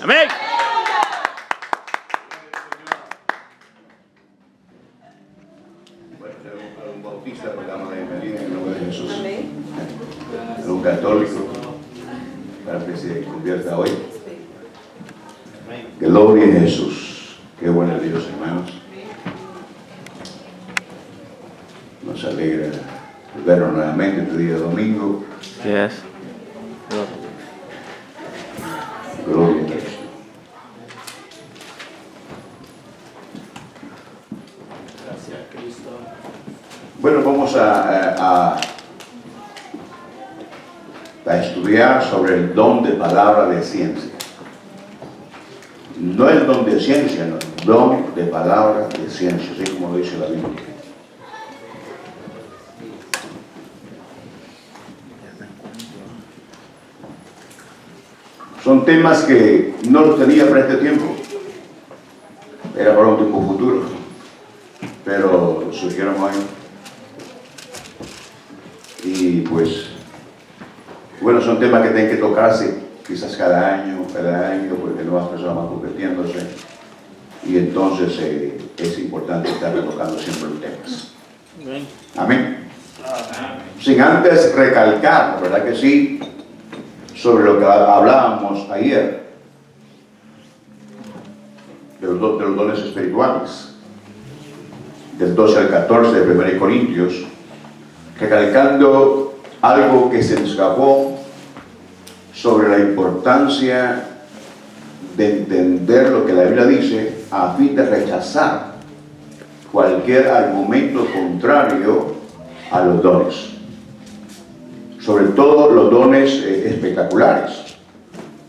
Amén. Bueno, a un bautista le damos la bienvenida en el nombre de Jesús. A un católico para que se convierta hoy. Gloria a Jesús. Qué bueno es Dios, hermanos. Nos alegra vernos nuevamente este día domingo. Yes. Gloria a Dios. Gracias, Cristo. Bueno, vamos a estudiar sobre el don de palabra de ciencia. No el don de ciencia, no, el don de palabra de ciencia, así como lo dice la Biblia. Son temas que no los tenía para este tiempo, era para un tiempo futuro, pero surgieron hoy. Y pues, bueno, son temas que tienen que tocarse quizás cada año, porque nuevas personas van convirtiéndose. Y entonces es importante estar tocando siempre los temas. Amén. Sin antes recalcar, ¿verdad que sí? Sobre lo que hablábamos ayer, de los dones espirituales, del 12 al 14 de 1 Corintios, recalcando algo que se me escapó sobre la importancia de entender lo que la Biblia dice a fin de rechazar cualquier argumento contrario a los dones. Sobre todo los dones espectaculares,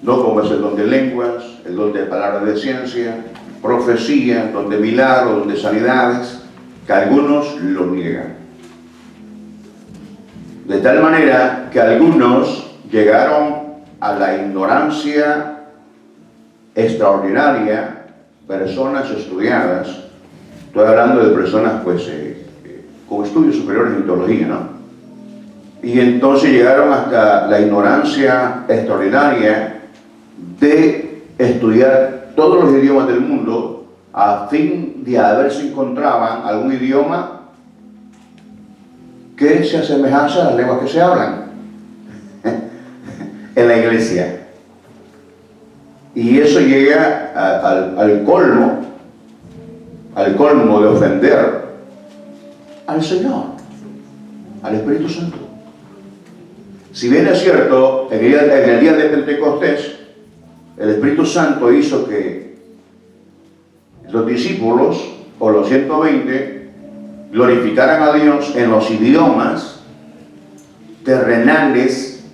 no como es el don de lenguas, el don de palabras de ciencia, profecía, el don de milagros, el don de sanidades, que algunos lo niegan. De tal manera que algunos llegaron a la ignorancia extraordinaria, personas estudiadas, estoy hablando de personas pues con estudios superiores en teología, ¿no? Y entonces llegaron hasta la ignorancia extraordinaria de estudiar todos los idiomas del mundo a fin de a ver si encontraban algún idioma que se asemejase a las lenguas que se hablan en la iglesia. Y eso llega al colmo de ofender al Señor, al Espíritu Santo. Si bien es cierto, en el día de Pentecostés, el Espíritu Santo hizo que los discípulos, o los 120, glorificaran a Dios en los idiomas terrenales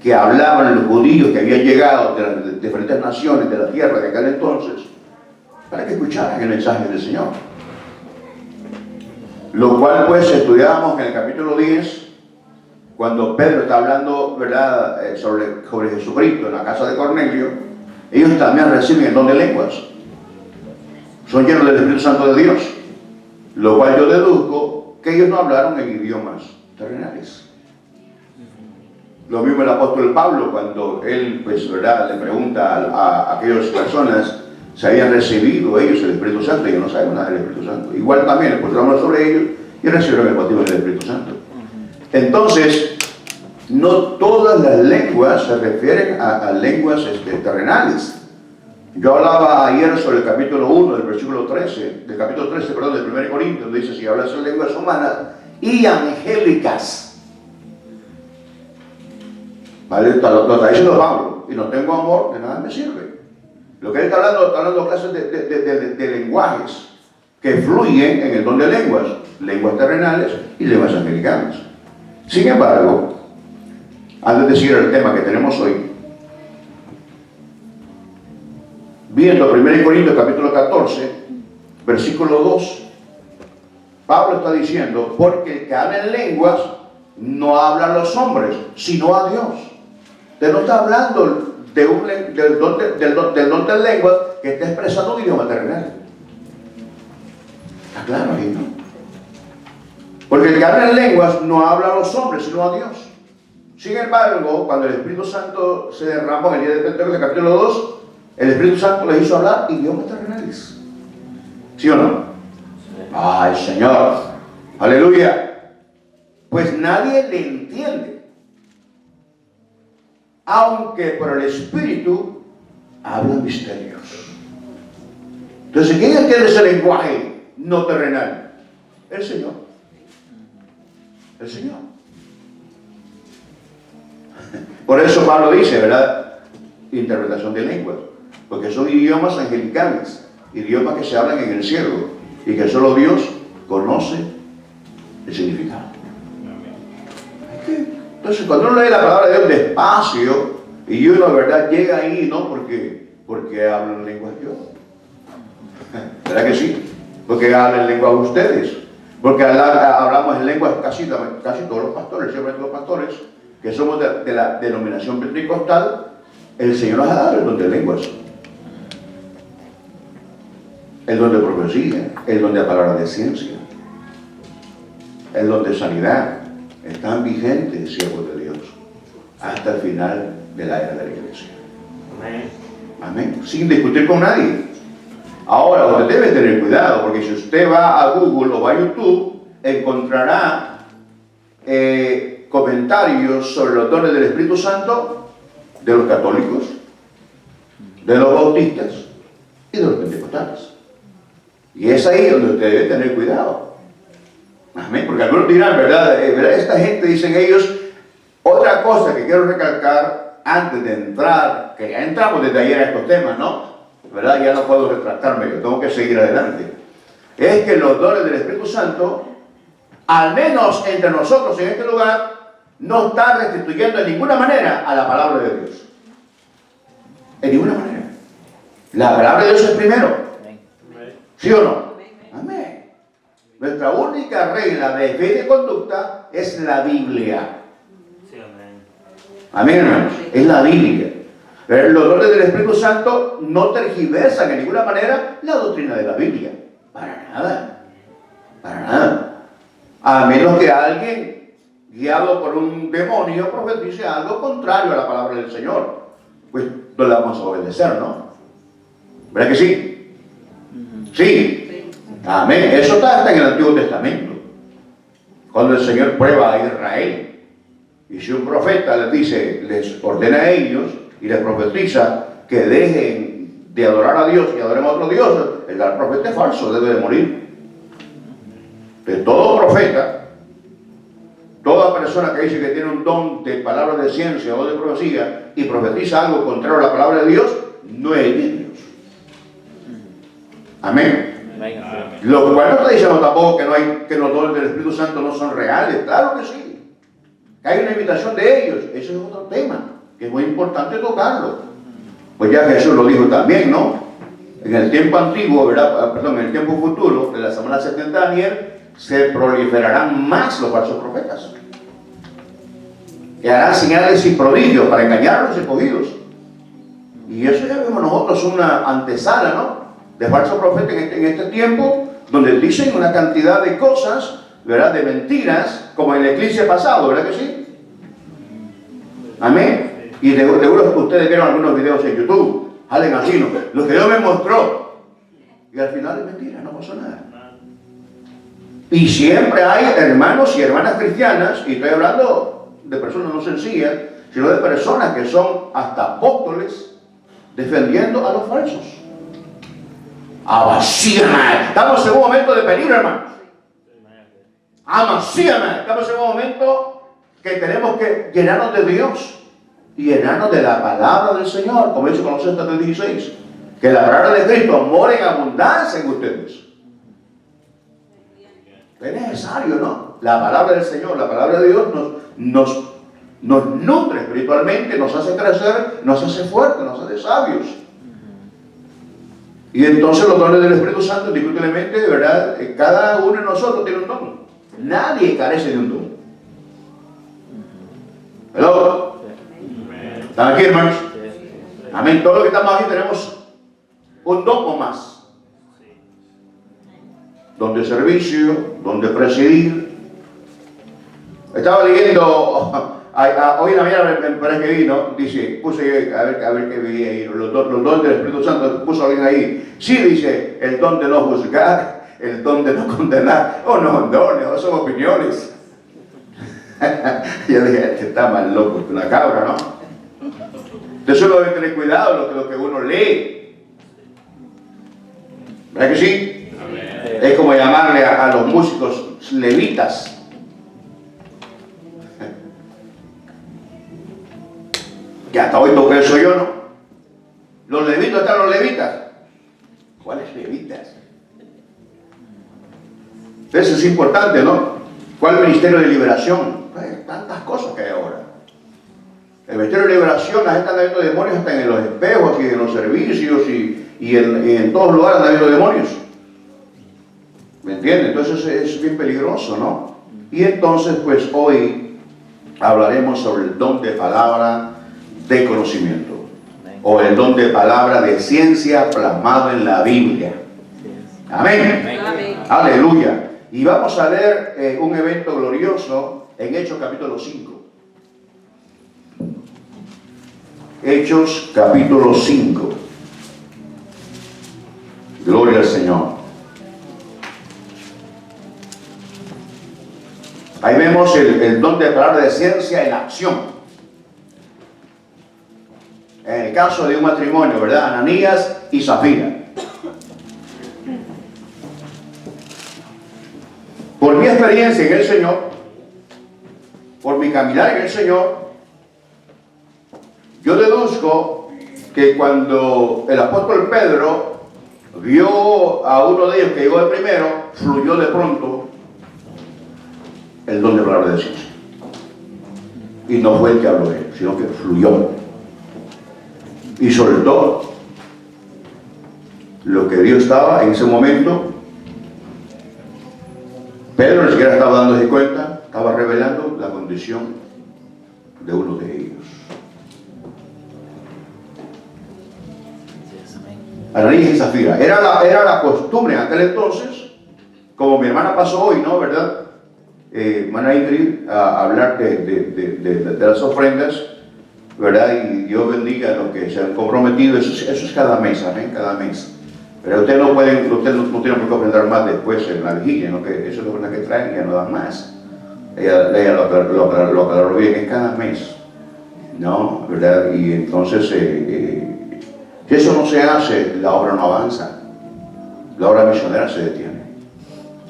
que hablaban los judíos que habían llegado de las diferentes naciones de la tierra de aquel entonces, para que escucharan el mensaje del Señor. Lo cual pues estudiábamos en el capítulo 10, cuando Pedro está hablando, ¿verdad?, sobre Jesucristo en la casa de Cornelio. Ellos también reciben el don de lenguas, son llenos del Espíritu Santo de Dios, lo cual yo deduzco que ellos no hablaron en idiomas terrenales. Lo mismo el apóstol Pablo, cuando él, pues, ¿verdad?, le pregunta a aquellas personas si habían recibido ellos el Espíritu Santo. Ellos no saben nada del Espíritu Santo. Igual también el apóstol habló sobre ellos y recibieron el bautismo del Espíritu Santo. Entonces, no todas las lenguas se refieren a lenguas terrenales. Yo hablaba ayer sobre el capítulo 1 del versículo 13, del capítulo 13, perdón, del 1 Corintios, donde dice: si hablas en lenguas humanas y angélicas. ¿Vale? Lo está diciendo Pablo. Y no tengo amor, de nada me sirve. Lo que él está hablando clases de lenguajes que fluyen en el don de lenguas, lenguas terrenales y lenguas angelicanas. Sin embargo, antes de seguir el tema que tenemos hoy, viendo 1 Corintios capítulo 14, versículo 2, Pablo está diciendo: porque el que habla en lenguas no habla a los hombres, sino a Dios. Usted no está hablando del don de lenguas que está expresando un idioma terrenal. Está claro ahí, ¿no? Porque el que habla en lenguas no habla a los hombres, sino a Dios. Sin embargo, cuando el Espíritu Santo se derramó en el día de Pentecostés, capítulo 2, el Espíritu Santo les hizo hablar idiomas terrenales. ¿Sí o no? ¡Ay, Señor! ¡Aleluya! Pues nadie le entiende. Aunque por el Espíritu habla misterios. Entonces, ¿quién entiende ese lenguaje no terrenal? El Señor. El Señor. Por eso Pablo dice, ¿verdad? Interpretación de lenguas. Porque son idiomas angelicales, idiomas que se hablan en el cielo y que solo Dios conoce el significado. Entonces, cuando uno lee la palabra de Dios despacio y uno de verdad llega ahí, ¿no? Porque hablan lenguas yo. ¿Verdad que sí? Porque hablan lenguas ustedes. Porque hablamos en lenguas casi todos los pastores, siempre todos los pastores, que somos de la denominación pentecostal, el Señor nos ha dado el don de lenguas. El don de profecía, el don de palabra de ciencia, el don de sanidad. Están vigentes, siervos de Dios, hasta el final de la era de la iglesia. Amén. Amén. Sin discutir con nadie. Ahora, usted debe tener cuidado, porque si usted va a Google o va a YouTube, encontrará comentarios sobre los dones del Espíritu Santo de los católicos, de los bautistas y de los pentecostales. Y es ahí donde usted debe tener cuidado. Amén, porque algunos dirán, ¿verdad? Esta gente, dicen ellos, otra cosa que quiero recalcar antes de entrar, que ya entramos desde ayer a estos temas, ¿no? ¿Verdad? Ya no puedo retractarme, yo tengo que seguir adelante. Es que los dones del Espíritu Santo, al menos entre nosotros en este lugar, no están restituyendo en ninguna manera a la palabra de Dios. En ninguna manera. La palabra de Dios es primero. ¿Sí o no? Amén. Nuestra única regla de fe y de conducta es la Biblia. Sí, amén. Amén, hermanos. Es la Biblia. Pero los dones del Espíritu Santo no tergiversan en ninguna manera la doctrina de la Biblia. Para nada. Para nada. A menos que alguien, guiado por un demonio, profetice algo contrario a la palabra del Señor. Pues no le vamos a obedecer, ¿no? ¿Verdad que sí? Sí. Amén. Eso está hasta en el Antiguo Testamento. Cuando el Señor prueba a Israel. Y si un profeta les dice, les ordena a ellos y les profetiza que dejen de adorar a Dios y adoren a otro Dios, el tal profeta es falso, debe de morir. De todo profeta, toda persona que dice que tiene un don de palabra de ciencia o de profecía y profetiza algo contrario a la palabra de Dios, no es de Dios. Amén. Lo cual no está diciendo tampoco que los dones del Espíritu Santo no son reales. Claro que sí. Que hay una imitación de ellos. Eso es otro tema, que es muy importante tocarlo. Pues ya Jesús lo dijo también, ¿no? En el tiempo antiguo, ¿verdad? Perdón, en el tiempo futuro, de la semana 70 de Daniel, se proliferarán más los falsos profetas. Que harán señales y prodigios para engañar a los escogidos. Y eso ya vemos nosotros una antesala, ¿no? De falsos profetas en este tiempo, donde dicen una cantidad de cosas, ¿verdad? De mentiras, como en el eclipse pasado, ¿verdad que sí? Amén. Y seguro que ustedes vieron algunos videos en YouTube, salen así, ¿no? Lo que Dios me mostró. Y al final es mentira, no pasó nada. Y siempre hay hermanos y hermanas cristianas, y estoy hablando de personas no sencillas, sino de personas que son hasta apóstoles, defendiendo a los falsos. Abasíame. Estamos en un momento de peligro, hermanos. Amasíame. Estamos en un momento que tenemos que llenarnos de Dios y llenarnos de la palabra del Señor, como dice Colosenses 3:16, que la palabra de Cristo more en abundancia en ustedes. Es necesario, ¿no? La palabra del Señor, la palabra de Dios nos nutre espiritualmente, nos hace crecer, nos hace fuertes, nos hace sabios. Y entonces los dones del Espíritu Santo, indiscutiblemente, de verdad, cada uno de nosotros tiene un don. Nadie carece de un don. ¿Hello? ¿Están aquí, hermanos? Amén. Todos los que estamos aquí tenemos un don o más. Don de servicio, don de presidir. Estaba leyendo Hoy en la mañana me parece que vi, ¿no? Dice, puse a ver qué vi ahí, los dones del Espíritu Santo, puso alguien ahí. Sí, dice, el don de no juzgar, el don de no condenar. Oh, no son dones, no son opiniones. Yo dije, este está más loco que una cabra, ¿no? Entonces uno debe tener cuidado de lo que uno lee. ¿Verdad que sí? Amén. Es como llamarle a los músicos levitas. Que hasta hoy toqué eso yo, ¿no? Los levitas están los levitas. ¿Cuáles levitas? Eso es importante, ¿no? ¿Cuál ministerio de liberación? Pues, tantas cosas que hay ahora. El ministerio de liberación, la gente anda viendo demonios hasta en los espejos y en los servicios y en todos lugares anda viendo demonios. ¿Me entienden? Entonces es bien peligroso, ¿no? Y entonces, pues hoy hablaremos sobre el don de palabra de conocimiento, o el don de palabra de ciencia plasmado en la Biblia. Amén. Amén. Aleluya. Y vamos a leer un evento glorioso en Hechos capítulo 5. Hechos capítulo 5. Gloria al Señor. Ahí vemos el don de palabra de ciencia en acción. En el caso de un matrimonio, ¿verdad? Ananías y Zafira. Por mi experiencia en el Señor, por mi caminar en el Señor, yo deduzco que cuando el apóstol Pedro vio a uno de ellos que llegó de primero, fluyó de pronto el don de palabra de ciencia. Y no fue el que habló él, sino que fluyó. Y soltó lo que Dios estaba en ese momento. Pedro ni siquiera estaba dándose cuenta, estaba revelando la condición de uno de ellos. Ananías y Zafira. Era la costumbre en aquel entonces, como mi hermana pasó hoy, ¿no? ¿Verdad? Hermana Ingrid, a hablar de las ofrendas, ¿verdad? Y Dios bendiga a los que se han comprometido. Eso es cada mes, amén, cada mes. Pero ustedes no tienen por qué ofrendar más después en la vigilia, ¿no? Que eso es lo que traen y ya no dan más. Ella lo aclaró bien, es cada mes, ¿no? ¿Verdad? Y entonces, si eso no se hace, la obra no avanza. La obra misionera se detiene.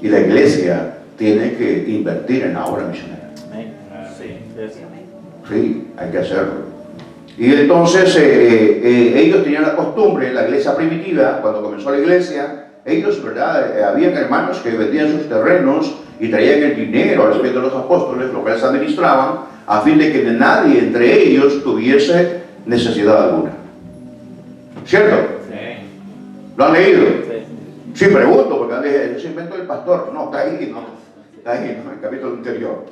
Y la iglesia tiene que invertir en la obra misionera. Sí, hay que hacerlo. Y entonces ellos tenían la costumbre, la iglesia primitiva, cuando comenzó la iglesia, ellos, ¿verdad? Habían hermanos que vendían sus terrenos y traían el dinero a los pies de los apóstoles, lo que les administraban, a fin de que nadie entre ellos tuviese necesidad alguna. ¿Cierto? Sí. ¿Lo han leído? Sí, pregunto, porque han dicho, es invento del pastor. No, está ahí, ¿no? Está ahí, ¿no? En el capítulo anterior.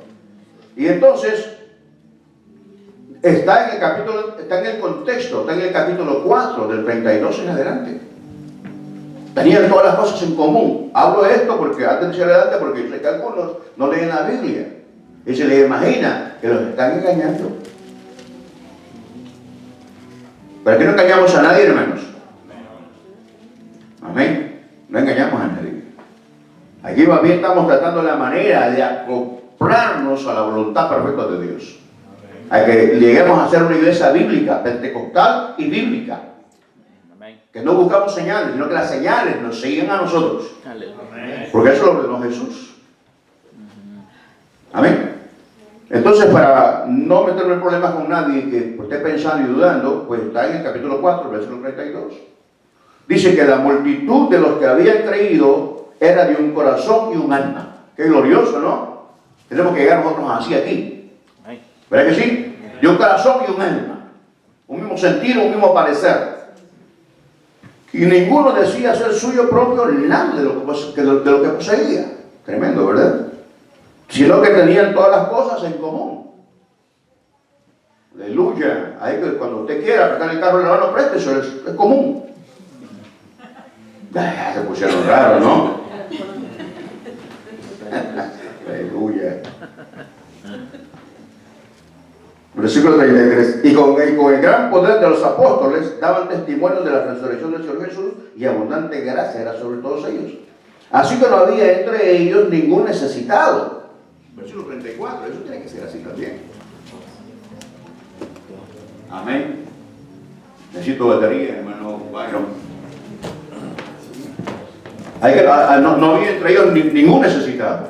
Y entonces, está en el contexto, está en el capítulo 4, del 32 en adelante. Tenían todas las cosas en común. Hablo de esto porque antes de ir adelante, porque sé que algunos no leen la Biblia y se les imagina que los están engañando. Pero aquí no engañamos a nadie, hermanos. Amén. No engañamos a nadie. Aquí más bien estamos tratando la manera de acoplarnos a la voluntad perfecta de Dios. A que lleguemos a ser una iglesia bíblica, pentecostal y bíblica. Que no buscamos señales, sino que las señales nos siguen a nosotros. Porque eso lo ordenó Jesús. Amén. Entonces, para no meterme en problemas con nadie que esté pensando y dudando, pues está en el capítulo 4, versículo 32. Dice que la multitud de los que habían creído era de un corazón y un alma. Qué glorioso, ¿no? Tenemos que llegar nosotros así aquí. ¿Verdad que sí? De un corazón y un alma. Un mismo sentir, un mismo parecer. Y ninguno decía ser suyo propio nada de lo que poseía. Tremendo, ¿verdad? Sino que tenían todas las cosas en común. Aleluya. Ahí que cuando usted quiera prestar el carro, le van a prestar, eso es común. Se pusieron raros, ¿no? Aleluya. Versículo 33. Y con el gran poder de los apóstoles daban testimonio de la resurrección del Señor Jesús, y abundante gracia era sobre todos ellos. Así que no había entre ellos ningún necesitado. Versículo 34. Eso tiene que ser así también. Amén. Necesito batería, hermano Byron. No había entre ellos ningún necesitado.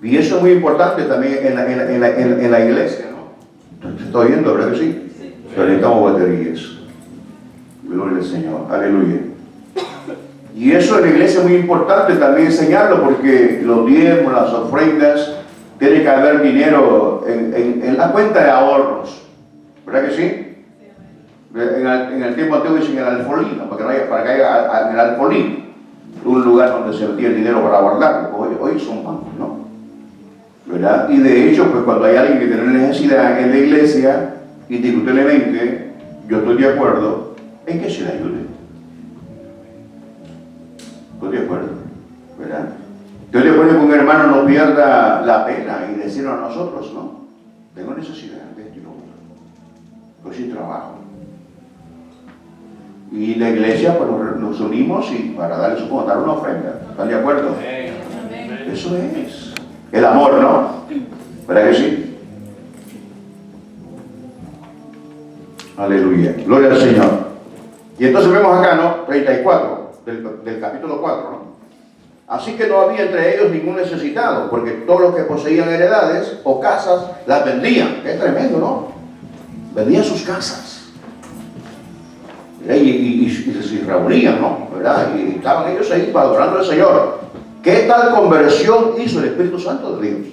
Y eso es muy importante también en la iglesia, ¿no? ¿Se está oyendo, verdad que sí? Pero necesitamos baterías. Gloria al Señor. Aleluya. Y eso en la iglesia es muy importante también enseñarlo, porque los diezmos, las ofrendas, tiene que haber dinero en la cuenta de ahorros. ¿Verdad que sí? En el tiempo antiguo dicen el alfolí, ¿no? Para que haya en el alfolí un lugar donde se metía el dinero para guardarlo. Hoy son bancos, ¿no? ¿Verdad? Y de hecho, pues cuando hay alguien que tiene necesidad en la iglesia, indiscutiblemente, yo estoy de acuerdo en que se le ayude. Estoy de acuerdo, ¿verdad? Estoy de acuerdo que un hermano no pierda la pena y decirlo a nosotros, ¿no? Tengo necesidad de esto y lo otro. Estoy sin trabajo. Y la iglesia, pues nos unimos y para darle dar una ofrenda. ¿Están de acuerdo? Amén. Eso es el amor, ¿no? ¿Verdad que sí? Aleluya. Gloria al Señor. Y entonces vemos acá, ¿no? 34 del capítulo 4, ¿no? Así que no había entre ellos ningún necesitado, porque todos los que poseían heredades o casas las vendían. Es tremendo, ¿no? Vendían sus casas. Y se reunían, ¿no? ¿Verdad? Y estaban ellos ahí adorando al Señor. ¿Qué tal conversión hizo el Espíritu Santo de Dios?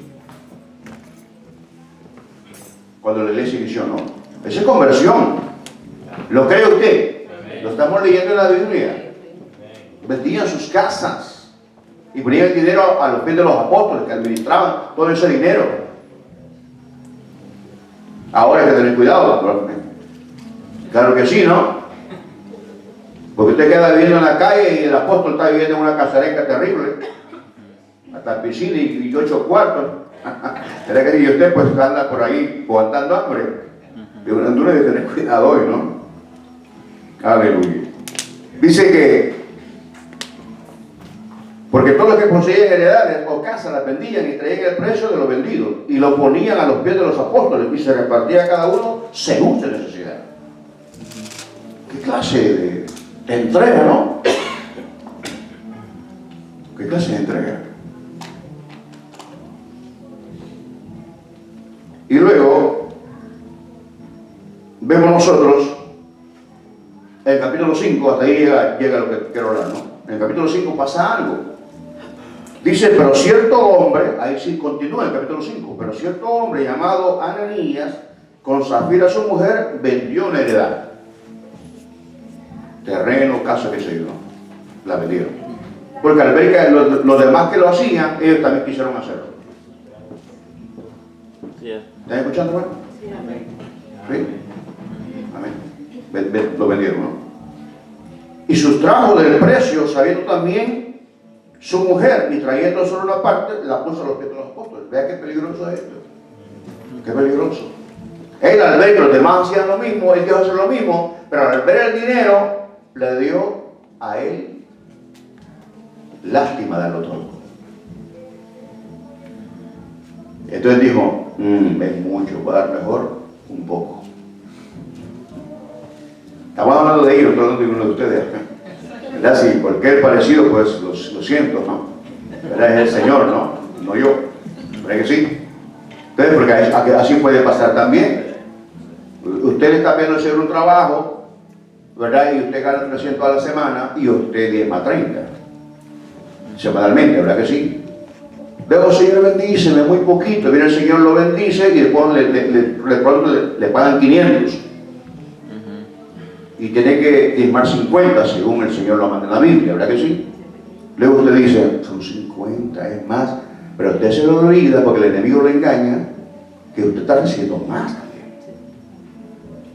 Cuando la iglesia inició, ¿no? Esa es conversión. ¿Lo cree usted? Lo estamos leyendo en la Biblia. Vendían sus casas y ponían el dinero a los pies de los apóstoles que administraban todo ese dinero. Ahora hay que tener cuidado. Claro que sí, ¿no? Porque usted queda viviendo en la calle y el apóstol está viviendo en una casareca terrible, hasta piscina y 8 cuartos. ¿Será que usted pues anda por ahí aguantando hambre? Uno debe tener cuidado hoy, ¿no? Aleluya. Dice que porque todos los que poseían heredades o casas las vendían y traían el precio de lo vendido y lo ponían a los pies de los apóstoles y se repartía a cada uno según su necesidad. ¿Qué clase de entrega, no? ¿Qué clase de entrega? Y luego vemos nosotros en el capítulo 5, hasta ahí llega lo que quiero hablar, ¿no? En el capítulo 5 pasa algo. Dice, pero cierto hombre, ahí sí continúa el capítulo 5, pero cierto hombre llamado Ananías, con Zafira su mujer, vendió una heredad. Terreno, casa, qué sé yo, ¿no? La vendieron. Porque al ver que los demás que lo hacían, ellos también quisieron hacerlo. ¿Están escuchando, hermano? Sí, amén. ¿Sí? Amén. Lo vendieron, ¿no? Y sustrajo del precio, sabiendo también su mujer, y trayendo solo una parte, la puso a los pies de los apóstoles. Vea qué peligroso es esto. Qué peligroso. Él al ver que los demás hacían lo mismo, él quiso hacer lo mismo, pero al ver el dinero, le dio a él lástima darlo todo. Entonces dijo, es mucho, va a dar mejor un poco. Estamos hablando de ellos, no estoy hablando de uno de ustedes. ¿Verdad? Sí, cualquier parecido, pues lo siento, ¿no? ¿Verdad? Es el Señor, ¿no? No yo. ¿Verdad que sí? Entonces, porque así puede pasar también. Usted le está viendo hacer un trabajo, ¿verdad? Y usted gana 300 a la semana y usted diezma 30. Semanalmente, ¿verdad que sí? Luego el Señor bendíceme muy poquito, viene el Señor lo bendice y después le pagan 500. Y tiene que diezmar 50 según el Señor lo manda en la Biblia, ¿verdad que sí? Luego usted dice, son 50, es más, pero usted se lo olvida porque el enemigo le engaña que usted está recibiendo más también.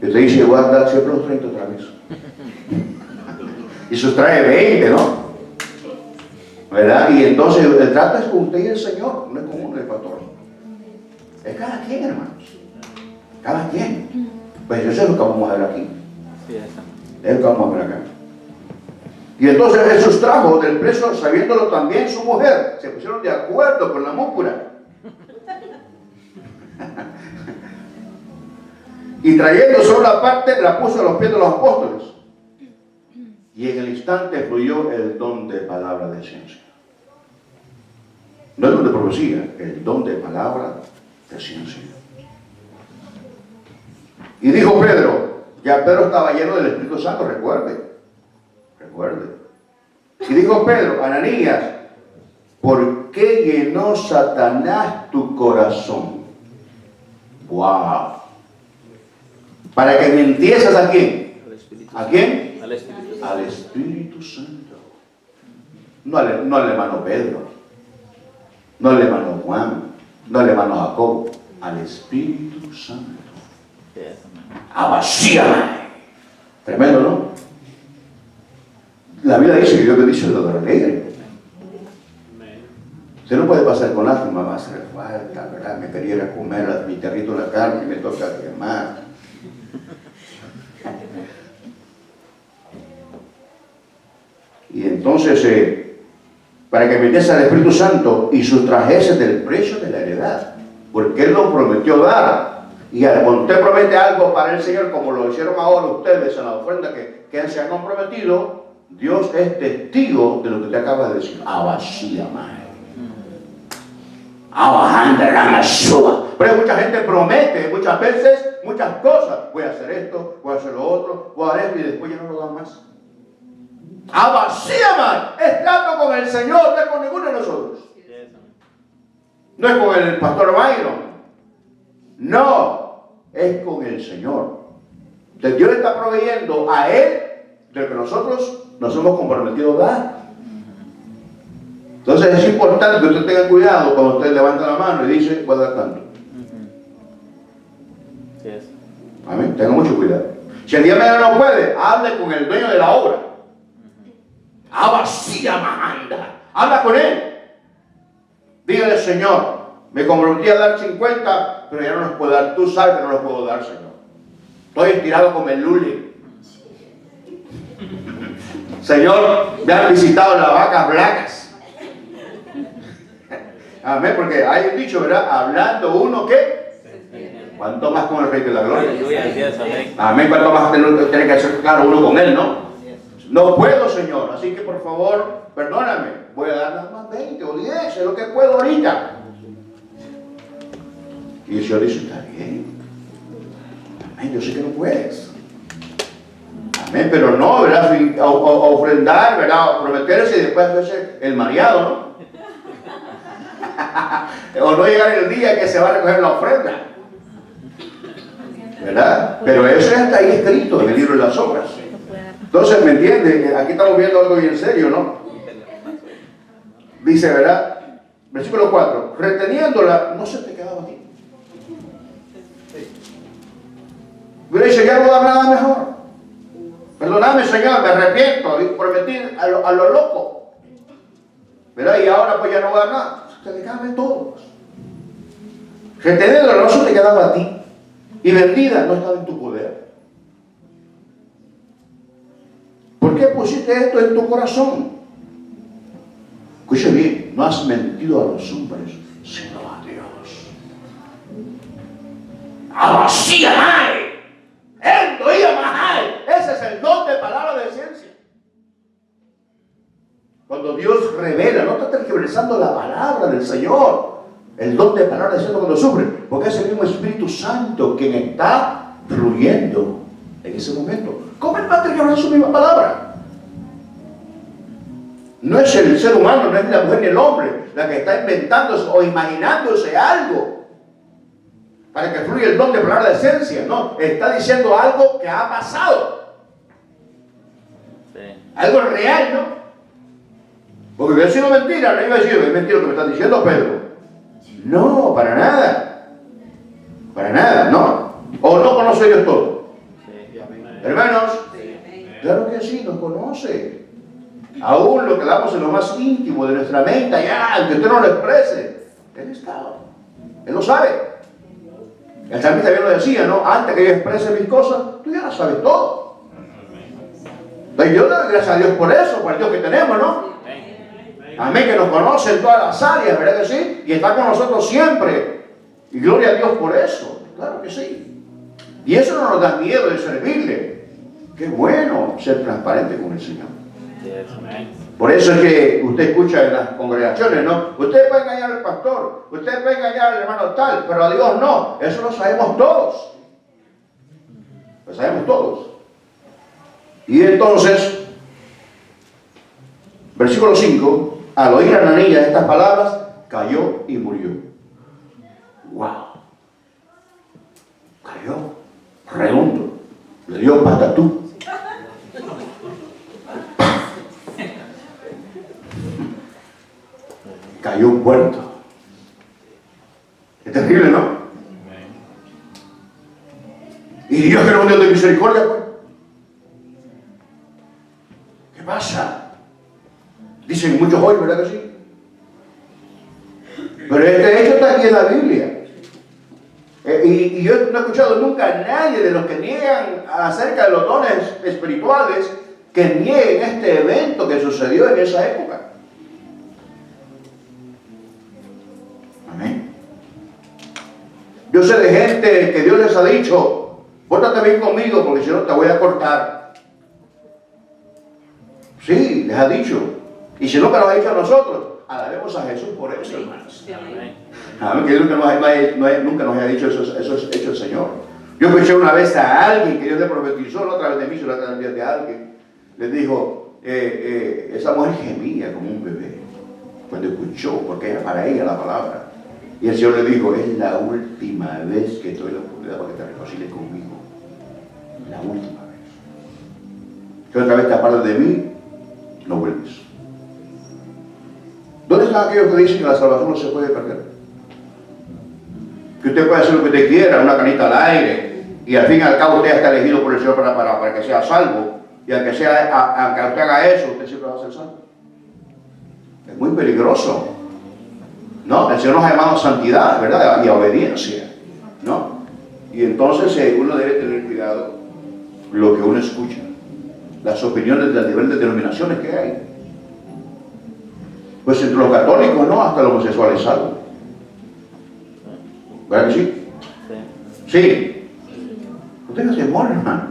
Y usted dice, voy a dar siempre los 30 otra vez. Y sustrae 20, ¿no? ¿Verdad? Y entonces el trato es con usted y el Señor, no es con uno, el pastor. Es cada quien, hermanos. Cada quien. Pues eso es lo que vamos a ver aquí. Es lo que vamos a ver acá. Y entonces él sustrajo del preso, sabiéndolo también su mujer. Se pusieron de acuerdo con la múscula. Y trayendo solo la parte, la puso a los pies de los apóstoles. Y en el instante fluyó el don de palabra de ciencia. No el don de profecía, el don de palabra de ciencia. Y dijo Pedro, ya Pedro estaba lleno del Espíritu Santo, recuerde. Y dijo Pedro, Ananías, ¿por qué llenó Satanás tu corazón? ¡Wow! Para que mintieses ¿a quién? ¿A quién? Al Espíritu Santo. Al Espíritu Santo. No al hermano Pedro, no al hermano Juan, no al hermano Jacob, al Espíritu Santo. Abasíame. Tremendo, ¿no? La Biblia dice que Dios bendice el dolor alegre. Usted no puede pasar con lástima, va a hacer falta, ¿verdad? Me quería ir a comer mi territo en la carne y me toca quemar. Y entonces, para que metiese al Espíritu Santo y sustrajese del precio de la heredad, porque Él lo prometió dar. Y cuando usted promete algo para el Señor, como lo hicieron ahora ustedes en la ofrenda que se han comprometido, Dios es testigo de lo que te acaba de decir. Abasía, madre. Pero mucha gente promete muchas veces muchas cosas. Voy a hacer esto, voy a hacer lo otro, voy a hacer esto y después ya no lo dan más. Abasía, es trato con el Señor, no es con ninguno de nosotros. No es con el pastor Byron. No, es con el Señor. Entonces Dios está proveyendo a Él de lo que nosotros nos hemos comprometido a dar. Entonces es importante que usted tenga cuidado cuando usted levanta la mano y dice, voy a dar tanto. Amén, tenga mucho cuidado. Si el día de mañana no puede, hable con el dueño de la obra. Abasía Mahanda. Habla con él. Dígale, Señor, me comprometí a dar 50, pero ya no los puedo dar. Tú sabes que no los puedo dar, Señor. Estoy estirado como el lule. Señor, me han visitado las vacas blancas. Amén, porque hay un dicho, ¿verdad? Hablando uno que, ¿cuánto más con el Rey de la Gloria? Amén, ¿cuánto más tiene que hacer claro uno con él, no? No puedo, Señor, así que por favor, perdóname, voy a dar nada más 20 o 10, es lo que puedo ahorita. Y el Señor dice, está bien. Amén, yo sé que no puedes. Amén, pero no, ¿verdad? Ofrendar, ¿verdad? Prometerse y después hacerse el mareado, ¿no? O no llegar el día que se va a recoger la ofrenda. ¿Verdad? Pero eso está ahí escrito en el libro de las obras. Entonces, ¿me entiende? Aquí estamos viendo algo bien serio, ¿no? Dice, ¿verdad? Versículo 4. Reteniéndola, no se te quedaba a ti. Pero dice, ya no da nada mejor. Perdóname, Señor, me arrepiento. Y prometí a lo loco. ¿Verdad? Y ahora pues ya no va a dar nada. Se te quedaba en todos. Reteniéndola, no se te quedaba a ti. Y vendida, no estaba en tu poder. ¿Por qué pusiste esto en tu corazón? Escuche bien, no has mentido a los hombres, sino a Dios. Abasía Mahai. Ese es el don de palabra de ciencia. Cuando Dios revela, no está tergiversando la palabra del Señor. El don de palabra de ciencia cuando sufre, porque es el mismo Espíritu Santo quien está fluyendo en ese momento. ¿Cómo él va a tergiversar su misma palabra? No es el ser humano, no es la mujer ni el hombre la que está inventándose o imaginándose algo para que fluya el don de palabra de esencia. No, está diciendo algo que ha pasado. Sí. Algo real, ¿no? Porque hubiera sido mentira, no iba a decir, es mentira lo que me estás diciendo, Pedro. No, para nada. Para nada, no. ¿O no conoce Dios todo? Sí. Hermanos, sí. Claro que sí, nos conoce. Aún lo que damos en lo más íntimo de nuestra mente, allá, aunque usted no lo exprese, Él está. Él lo sabe. El salmista bien lo decía, ¿no? Antes que yo exprese mis cosas, tú ya las sabes todo. Entonces yo doy gracias a Dios por eso, por el Dios que tenemos, ¿no? Amén, que nos conoce en todas las áreas, ¿verdad que sí? Y está con nosotros siempre. Y gloria a Dios por eso. Claro que sí. Y eso no nos da miedo de servirle. Qué bueno ser transparente con el Señor. Por eso es que usted escucha en las congregaciones, ¿no? Usted puede engañar al pastor, usted puede engañar al hermano tal, pero a Dios no. Eso lo sabemos todos. Lo sabemos todos. Y entonces, versículo 5, al oír a Ananías estas palabras, cayó y murió. ¡Wow! Cayó redondo. Le dio patatú. Cayó muerto. Es terrible, ¿no? Y Dios, que era un Dios de misericordia, pues. ¿Qué pasa? Dicen muchos hoy, ¿verdad que sí? Pero este hecho está aquí en la Biblia. Y yo no he escuchado nunca a nadie de los que niegan acerca de los dones espirituales que nieguen este evento que sucedió en esa época. Amén. Yo sé de gente que Dios les ha dicho, pórtate bien conmigo porque si no te voy a cortar. Sí, les ha dicho. Y si no, que lo ha dicho a nosotros, alabemos a Jesús por eso, hermanos. Amén, que nunca nos haya dicho eso es hecho el Señor. Yo escuché una vez a alguien que Dios le profetizó, no a través de mí, sino a través de alguien. Les dijo, esa mujer gemía como un bebé cuando escuchó, porque era para ella la palabra. Y el Señor le dijo, es la última vez que te doy la oportunidad para que te reconcilies conmigo. La última vez. Que otra vez te apartes de mí, no vuelves. ¿Dónde están aquellos que dicen que la salvación no se puede perder? Que usted puede hacer lo que usted quiera, una canita al aire, y al fin y al cabo usted está elegido por el Señor para que sea salvo. Y aunque usted haga eso, usted siempre va a ser salvo. Es muy peligroso. ¿No? El Señor nos ha llamado a santidad, ¿verdad? Y a obediencia, ¿no? Y entonces uno debe tener cuidado lo que uno escucha, las opiniones del nivel de denominaciones que hay. Pues entre los católicos, ¿no? Hasta los homosexuales salvos. ¿Verdad que sí? Sí. No tengas temor, hermano.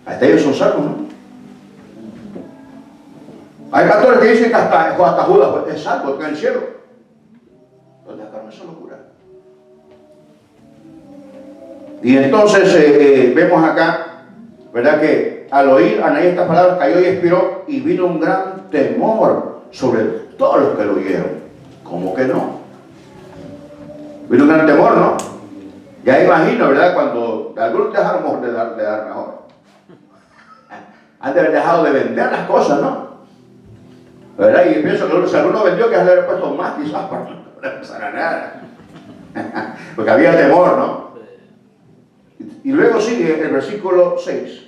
Hasta ellos son salvos, ¿no? Hay pastores que dicen que hasta Judas es salvo, está en el cielo. ¿Dónde acabaron esa locura? Y entonces vemos acá, ¿verdad? Que al oír Ananías estas palabras cayó y expiró y vino un gran temor sobre todos los que lo oyeron. ¿Cómo que no? Vino un gran temor, ¿no? Ya imagino, ¿verdad? Cuando algunos dejaron de dar mejor. Han de haber dejado de vender las cosas, ¿no? ¿Verdad? Y pienso que si alguno vendió, que se le haber puesto más quizás para no empezar a nada. Porque había temor, ¿no? Y luego sigue el versículo 6.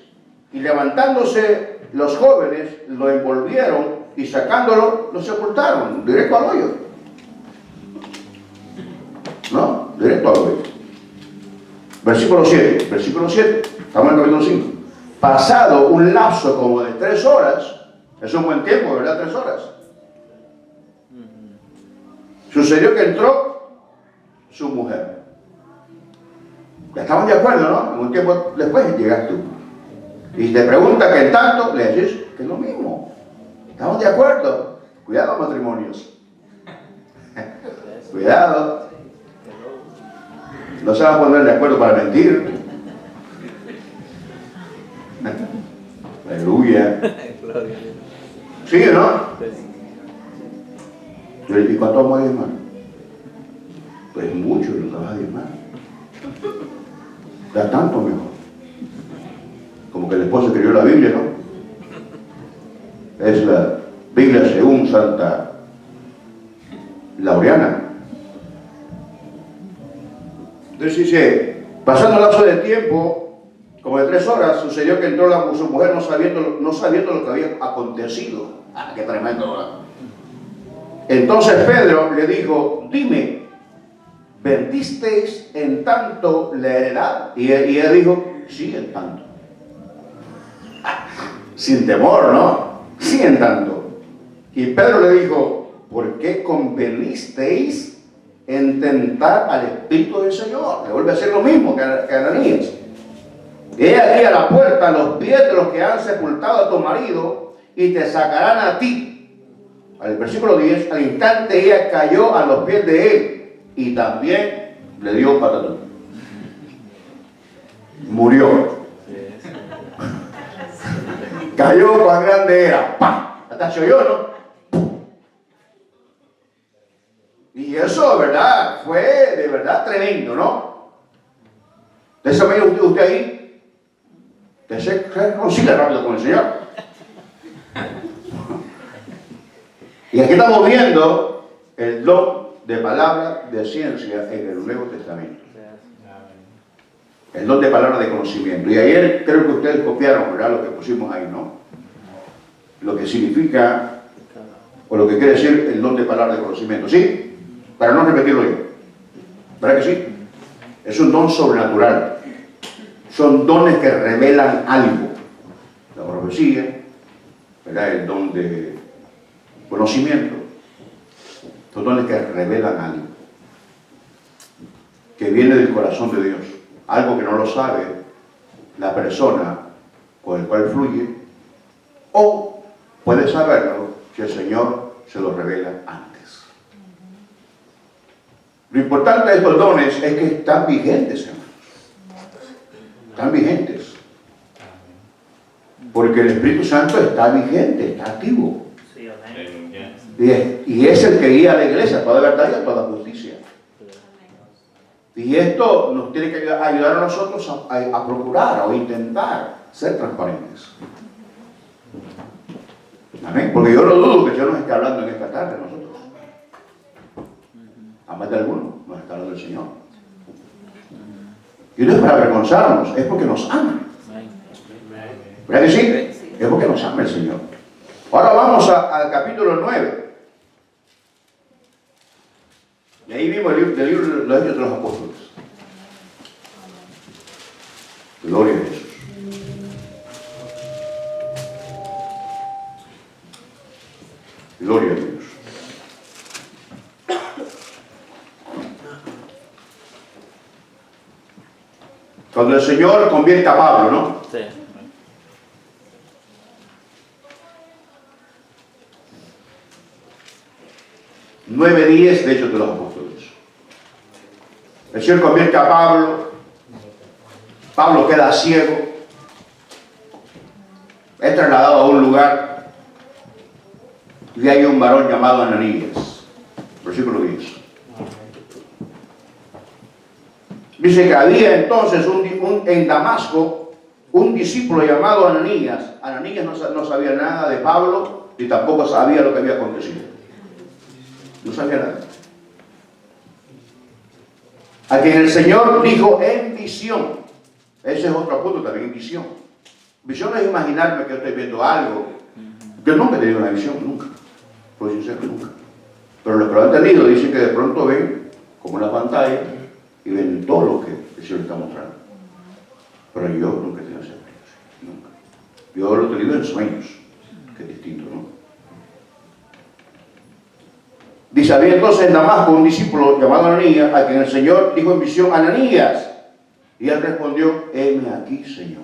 Y levantándose los jóvenes, lo envolvieron y sacándolo, lo sepultaron, directo al hoyo. ¿No? Directo al hoyo. Versículo 7. Versículo 7. Estamos en el capítulo 5. Pasado un lapso como de 3 horas, es un buen tiempo, ¿verdad? 3 horas. Sucedió que entró su mujer. Ya estaban de acuerdo, ¿no? Un tiempo después llegas tú. Y te pregunta que en tanto, le decís que es lo mismo. Estamos de acuerdo. Cuidado, matrimonios. Cuidado. No se van a poner de acuerdo para mentir. Aleluya. ¿Sí, no? ¿Y cuánto vamos a diezmar? Pues mucho lo que vas a diezmar. Da tanto mejor. Como que el esposo escribió la Biblia, ¿no? Es la Biblia según Santa Laureana. Entonces dice, pasando el lapso de tiempo, como de 3 horas, sucedió que entró su mujer no sabiendo lo que había acontecido. ¡Ah, qué tremendo! ¿Verdad? Entonces Pedro le dijo, dime, ¿vendisteis en tanto la heredad? Y ella dijo, sí, en tanto. Sin temor, ¿no? Sí, en tanto. Y Pedro le dijo, ¿por qué convenisteis en tentar al Espíritu del Señor? Le vuelve a hacer lo mismo que Ananías. He aquí a la puerta los pies de los que han sepultado a tu marido y te sacarán a ti. Al versículo 10, al instante ella cayó a los pies de él y también le dio patatón. Murió. Cayó cuán grande era. ¡Pam! Hasta se oyó, ¿no? Y eso, ¿verdad? Fue de verdad tremendo, ¿no? ¿Usted se ve usted ahí? Usted se reconcilia rápido con el Señor. Y aquí estamos viendo el don de palabra de ciencia en el Nuevo Testamento. El don de palabra de conocimiento. Y ayer creo que ustedes copiaron, ¿verdad? Lo que pusimos ahí, ¿no? Lo que significa, o lo que quiere decir el don de palabra de conocimiento. ¿Sí? Para no repetirlo yo. ¿Verdad que sí? Es un don sobrenatural. Son dones que revelan algo. La profecía, ¿verdad? El don de conocimiento. Son dones que revelan algo. Que viene del corazón de Dios. Algo que no lo sabe la persona con el cual fluye, o puede saberlo si el Señor se lo revela antes. Lo importante de estos dones es que están vigentes, hermanos. Están vigentes. Porque el Espíritu Santo está vigente, está activo. Y es el que guía a la iglesia a toda verdad y a toda justicia. Y esto nos tiene que ayudar a nosotros a procurar o intentar ser transparentes. Amén. Porque yo no dudo que el Señor nos esté hablando en esta tarde a nosotros. A más de alguno nos está hablando el Señor. Y no es para avergonzarnos, es porque nos ama. ¿Verdad que sí? Es porque nos ama el Señor. Ahora vamos al capítulo 9. Y ahí vimos el libro de los Hechos de los Apóstoles. Gloria a Jesús. Gloria a Dios. Cuando el Señor convierte a Pablo, ¿no? Sí. Nueve, 10 de Hechos de los Apóstoles. El Señor convierte a Pablo. Pablo queda ciego. Es trasladado a un lugar y hay un varón llamado Ananías. Versículo 10. Dice que había entonces en Damasco un discípulo llamado Ananías. Ananías no sabía nada de Pablo y tampoco sabía lo que había acontecido. No sabía nada. A quien el Señor dijo en visión. Ese es otro punto también, en visión. Visión es imaginarme que estoy viendo algo. Yo nunca he tenido una visión, nunca. Por sincero, nunca. Pero los que lo han tenido dicen que de pronto ven como una pantalla y ven todo lo que el Señor está mostrando. Pero yo nunca he tenido esa experiencia. Nunca. Yo lo he tenido en sueños, que es distinto, ¿no? Dice, había entonces en Damasco un discípulo llamado Ananías, a quien el Señor dijo en visión, Ananías. Y él respondió, heme aquí, Señor.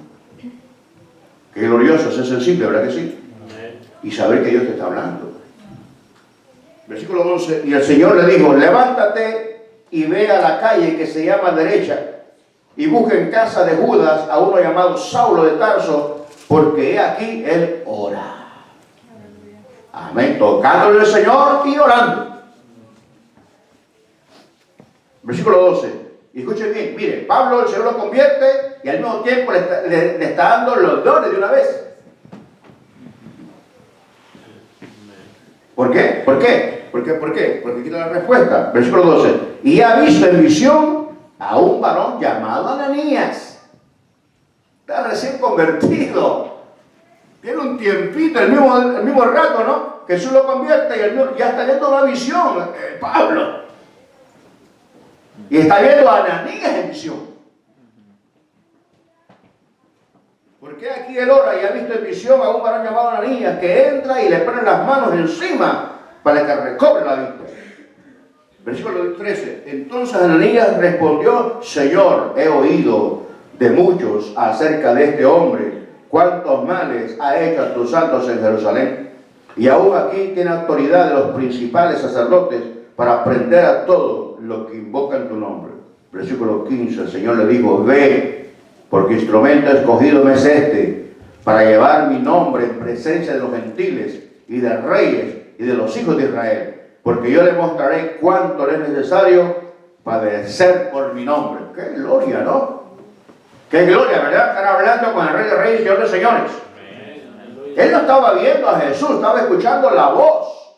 Qué glorioso, ser sensible, ¿verdad que sí? Y saber que Dios te está hablando. Versículo 11, y el Señor le dijo, levántate y ve a la calle que se llama derecha, y busca en casa de Judas a uno llamado Saulo de Tarso, porque he aquí, él ora. Amén, tocándole al Señor y orando. Versículo 12. Y escuchen bien, mire, Pablo el Señor lo convierte y al mismo tiempo le está dando los dones de una vez. ¿Por qué? ¿Por qué? ¿Por qué? ¿Por qué? Porque aquí está la respuesta. Versículo 12. Y ha visto en visión a un varón llamado Ananías. Está recién convertido. Tiene un tiempito, el mismo rato, ¿no? Jesús lo convierte y ya está viendo la visión. Pablo. Y está viendo a Ananías en visión. Porque aquí él ora y ha visto en visión a un varón llamado Ananías que entra y le pone las manos encima para que recobre la vista. Versículo 13. Entonces Ananías respondió: Señor, he oído de muchos acerca de este hombre, cuántos males ha hecho a tus santos en Jerusalén. Y aún aquí tiene autoridad de los principales sacerdotes para prender a todos los que invocan tu nombre. Versículo 15. El Señor le dijo: ve, porque instrumento escogido me es este, para llevar mi nombre en presencia de los gentiles y de reyes y de los hijos de Israel. Porque yo le mostraré cuánto le es necesario padecer por mi nombre. ¡Qué gloria!, ¿no? ¡Qué gloria!, ¿verdad? Estar hablando con el Rey de Reyes y Señor de Señores. Él no estaba viendo a Jesús, estaba escuchando la voz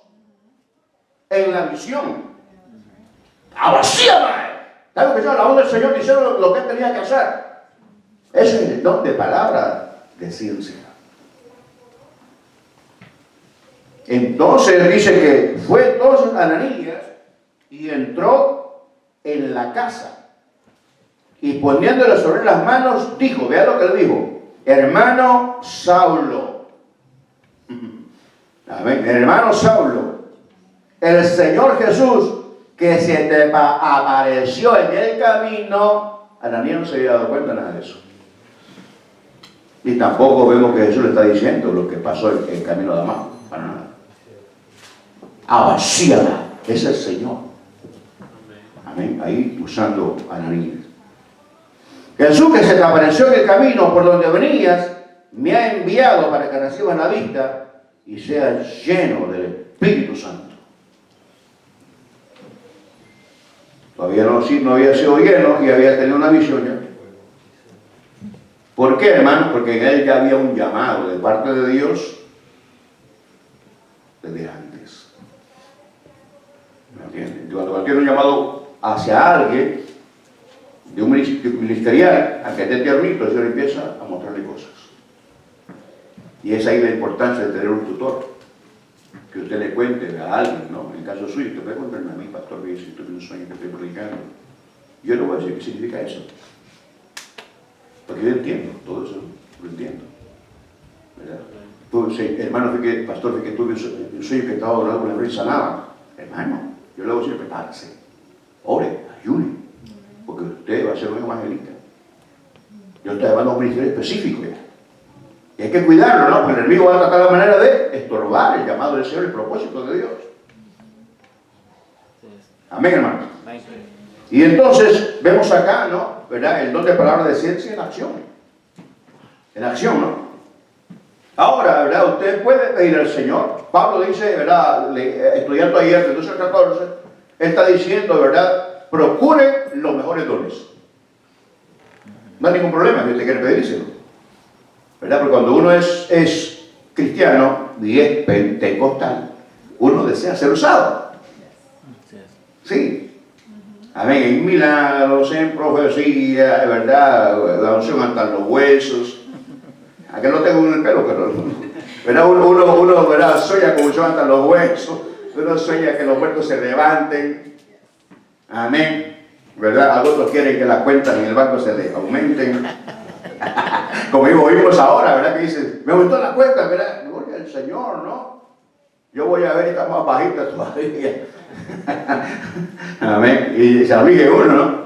en la visión. ¡Abasíame! Estaba escuchando la voz del Señor diciendo lo que él tenía que hacer. Ese es el don de palabra de ciencia. Entonces dice que fue entonces Ananías y entró en la casa y poniéndole sobre las manos dijo, vea lo que le dijo: hermano Saulo, amén, hermano Saulo, el Señor Jesús que se te apareció en el camino. Ananías no se había dado cuenta nada de eso. Y tampoco vemos que Jesús le está diciendo lo que pasó en el camino de Damasco, para nada. Abasíala, es el Señor. Amén. Ahí usando a Ananías. Jesús que se te apareció en el camino por donde venías, me ha enviado para que recibas la vista y seas lleno del Espíritu Santo. Todavía no había sido lleno y había tenido una visión ya. ¿Por qué, hermano? Porque en él ya había un llamado de parte de Dios desde antes. ¿Me entiendes? Cuando tiene un llamado hacia alguien, de un ministerial, a que esté tiernito, el Señor empieza a mostrarle cosas. Y es ahí la importancia de tener un tutor, que usted le cuente a alguien, ¿no? En el caso suyo, usted puede contarme a mí, pastor, que si tuve un sueño que estoy predicando. Yo no voy a decir qué significa eso. Porque yo entiendo, todo eso lo entiendo. ¿Verdad? Pues, hermano, pastor, que tuve un sueño que estaba orando con el rey y sanaba. Hermano, yo le voy a decir, prepárese, ore, ayune, porque usted va a ser un evangelista. Yo estoy hablando de un ministerio específico ya. Y hay que cuidarlo, ¿no? Porque el enemigo va a tratar la manera de estorbar el llamado del Señor, el propósito de Dios. Amén, hermano. Y entonces vemos acá, ¿no? ¿Verdad? El don de palabra de ciencia en acción. En acción, ¿no? Ahora, ¿verdad? Usted puede pedir al Señor. Pablo dice, ¿verdad? Estudiando ayer, de 12 al 14, él está diciendo, ¿verdad? Procuren los mejores dones. No hay ningún problema si usted quiere pedírselo. ¿Verdad? Porque cuando uno es cristiano y es pentecostal, uno desea ser usado. Sí. Amén. En milagros, en profecía, ¿verdad? La unción hasta los huesos. Aquí no tengo en el pelo, pero ¿verdad? Uno ¿verdad? Sueña con unción hasta los huesos. Uno sueña que los muertos se levanten. Amén. ¿Verdad? Algunos quieren que las cuentas en el banco se les aumenten. Como oímos ahora, ¿verdad? Que dice, me aumentó la cuenta, ¿verdad? Gloria al Señor, ¿no? Yo voy a ver esta más bajita todavía. Amén. Y se aflige uno, ¿no?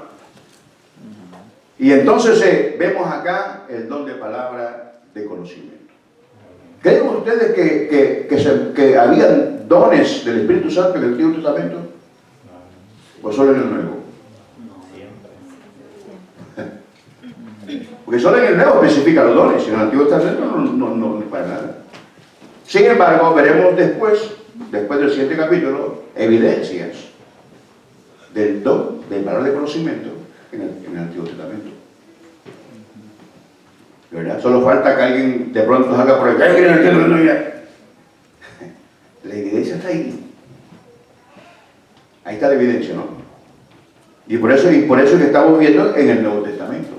Y entonces vemos acá el don de palabra de conocimiento. ¿Creen ustedes que habían dones del Espíritu Santo en el Antiguo Testamento? ¿O solo en el Nuevo? Porque solo en el Nuevo especifica los dones, y en el Antiguo Testamento no para nada. Sin embargo, veremos después del siguiente capítulo, evidencias del don de palabra de conocimiento en el Antiguo Testamento. ¿Verdad? Solo falta que alguien de pronto salga por ahí. La evidencia está ahí. Ahí está la evidencia, ¿no? Y por eso es que estamos viendo en el Nuevo Testamento,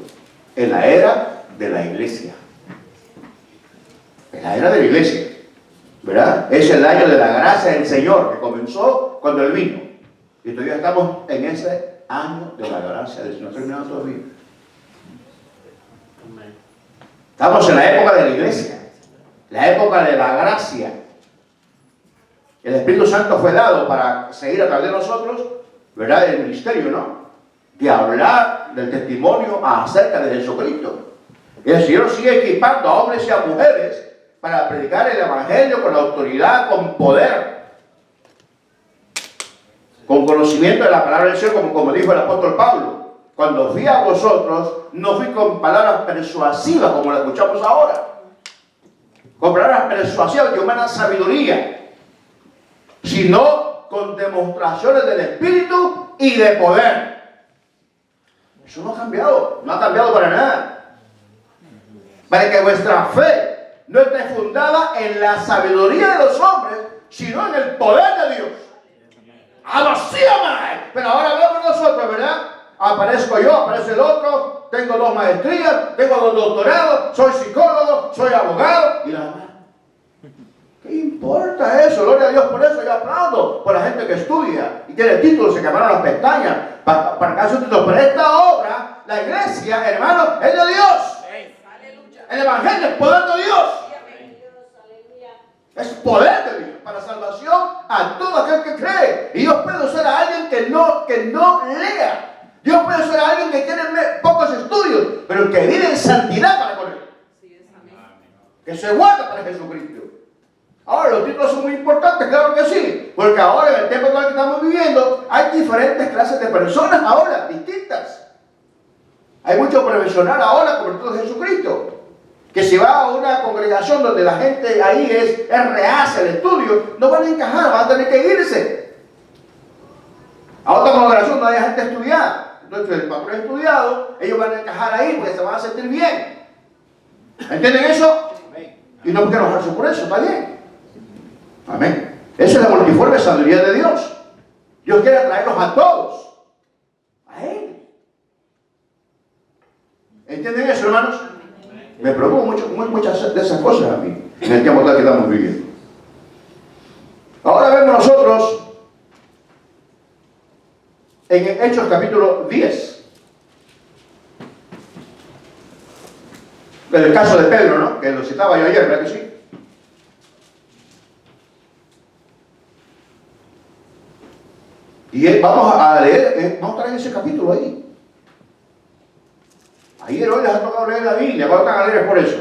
en la era de la iglesia. En la era de la iglesia, ¿verdad? Es el año de la gracia del Señor, que comenzó cuando Él vino. Y todavía estamos en ese año de la gracia del Señor. No ha terminado todavía. Amén. Estamos en la época de la iglesia, la época de la gracia. El Espíritu Santo fue dado para seguir a través de nosotros, ¿verdad? El ministerio, ¿no? De hablar del testimonio acerca de Jesucristo. Y el Señor sigue equipando a hombres y a mujeres para predicar el Evangelio con autoridad, con poder, con conocimiento de la palabra del Señor, como dijo el apóstol Pablo. Cuando fui a vosotros, no fui con palabras persuasivas como las escuchamos ahora, con palabras persuasivas de humana sabiduría, sino con demostraciones del Espíritu y de poder. Eso no ha cambiado para nada. Para que vuestra fe no esté fundada en la sabiduría de los hombres, sino en el poder de Dios. Pero ahora vemos nosotros, ¿verdad? Aparezco yo, aparece el otro, tengo 2 maestrías, tengo 2 doctorados, soy psicólogo, soy abogado. Y la demás, ¿qué importa eso? Gloria a Dios por eso. Yo aplaudo por la gente que estudia y tiene títulos, se quemaron las pestañas para que haga un título. Pero esta obra, la iglesia, hermano, es de Dios. El Evangelio es poder de Dios. Es poder de Dios para salvación a todo aquel que cree. Y Dios puede usar a alguien que no lea. Dios puede usar a alguien que tiene pocos estudios, pero que vive en santidad para con él. Que se guarda para Jesucristo. Ahora, los títulos son muy importantes, claro que sí. Porque ahora, en el tiempo en el que estamos viviendo, hay diferentes clases de personas ahora, distintas. Hay mucho profesional ahora convertido en Jesucristo, que si va a una congregación donde la gente ahí es reacia al estudio, no van a encajar, van a tener que irse a otra congregación donde haya gente estudiada. Entonces, el pastor estudiado, ellos van a encajar ahí porque se van a sentir bien. ¿Entienden eso? Y no hay que enojarse por eso, está bien. Amén. Esa es la multiforme sabiduría de Dios. Dios quiere atraerlos a todos a Él. ¿Entienden eso, hermanos? Me preocupan muchas de esas cosas a mí en el tiempo que estamos viviendo. Ahora vemos nosotros en Hechos capítulo 10. El caso de Pedro, ¿no? Que lo citaba yo ayer, ¿verdad que sí? Y vamos a leer, vamos a traer ese capítulo ahí. Ayer hoy les ha tocado leer la Biblia, ¿cuántos están alegres por eso?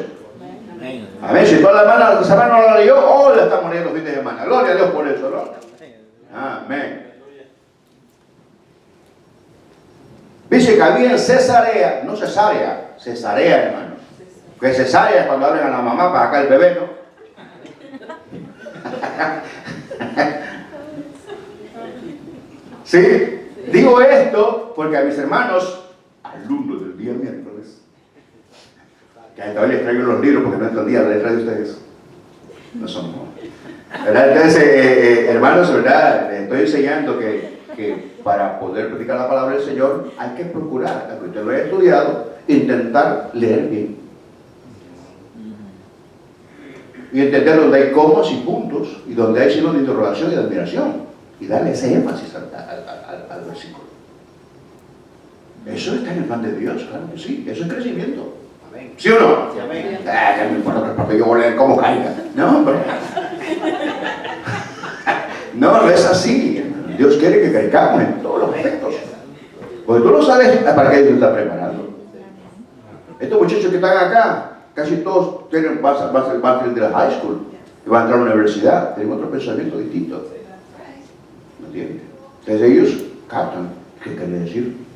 Amén. Si toda la semana no la leyó, hoy la estamos leyendo los fines de semana. Gloria a Dios por eso, ¿no? Amén. Dice que había en Cesarea, no Cesarea, Cesarea, hermano. Que Cesarea es cuando abren a la mamá para acá el bebé, ¿no? Sí, digo esto porque a mis hermanos, alumnos del día miércoles, que a todavía les traigo los libros porque no entendía la letra de ustedes, no son, ¿verdad? Entonces, hermanos, ¿verdad? Les estoy enseñando que para poder predicar la palabra del Señor hay que procurar, aunque usted lo haya estudiado, intentar leer bien y entender donde hay comas y puntos y donde hay signos de interrogación y de admiración y darle ese énfasis al versículo. Eso está en el plan de Dios, claro que sí, eso es crecimiento. Amén. ¿Sí o no? Sí, amén. Que no importa, porque yo voy a leer cómo caiga. No, pero no es así. Dios quiere que crezcamos en todos los aspectos. Porque tú no sabes para qué Dios está preparando. Estos muchachos que están acá, casi todos van a salir de la high school y van a entrar a la universidad. Tienen otro pensamiento distinto. ¿Me entiendes? Entonces ellos captan qué quiere decir.